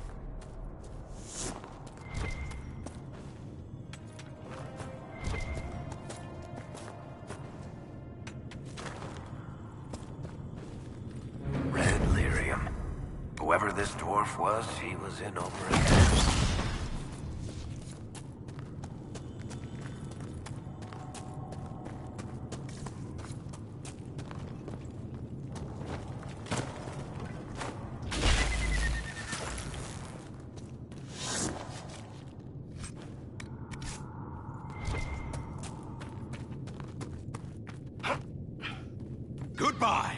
Red lyrium. Whoever this dwarf was, he was in over his head. Goodbye.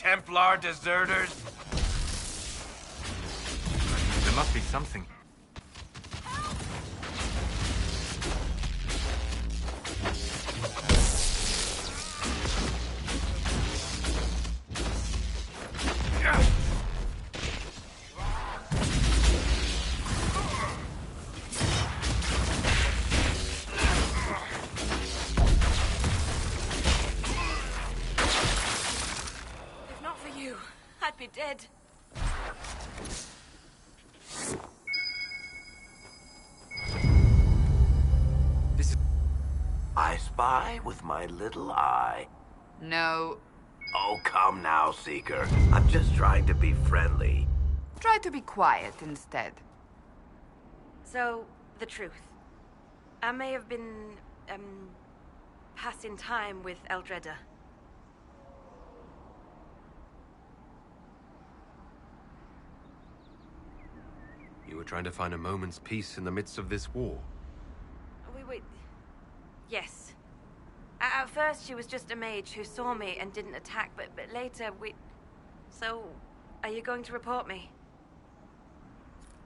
Templar deserters? There must be something. I'd be dead. I spy with my little eye. No. Oh, come now, Seeker. I'm just trying to be friendly. Try to be quiet instead. So, the truth. I may have been, passing time with Eldredda. You were trying to find a moment's peace in the midst of this war. Yes. At first, she was just a mage who saw me and didn't attack, but later So, are you going to report me?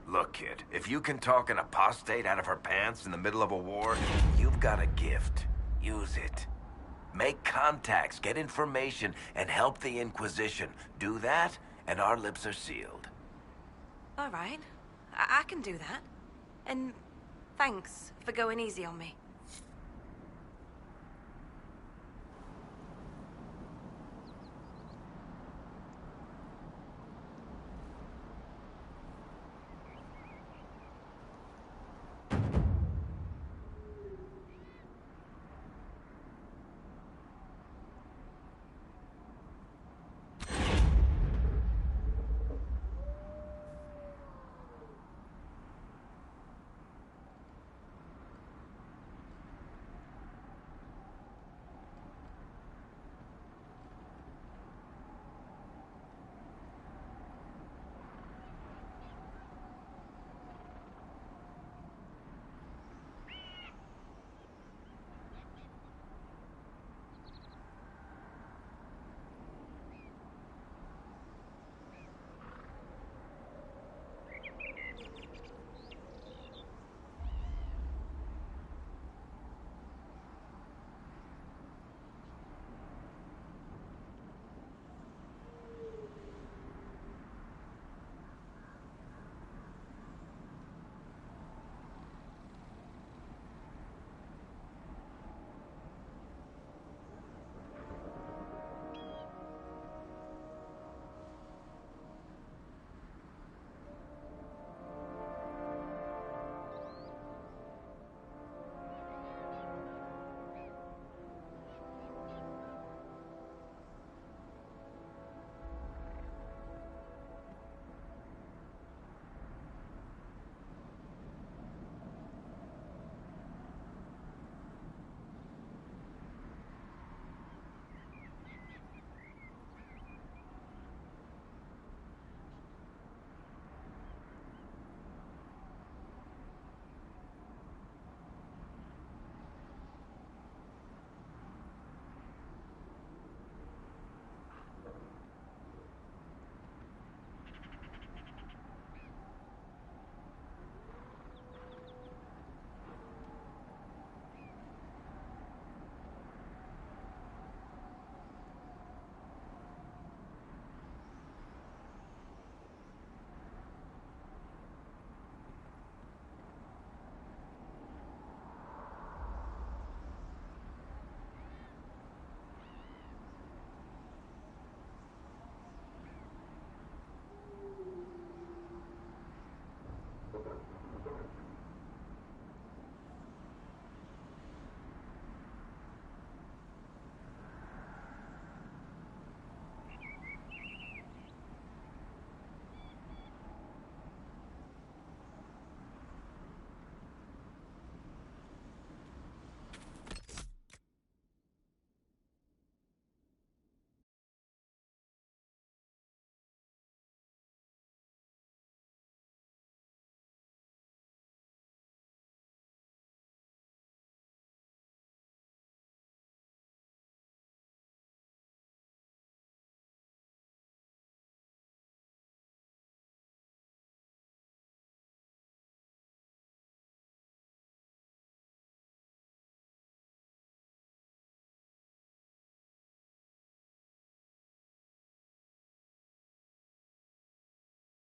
Look, kid, if you can talk an apostate out of her pants in the middle of a war, you've got a gift. Use it. Make contacts, get information, and help the Inquisition. Do that, and our lips are sealed. All right. I can do that. And thanks for going easy on me.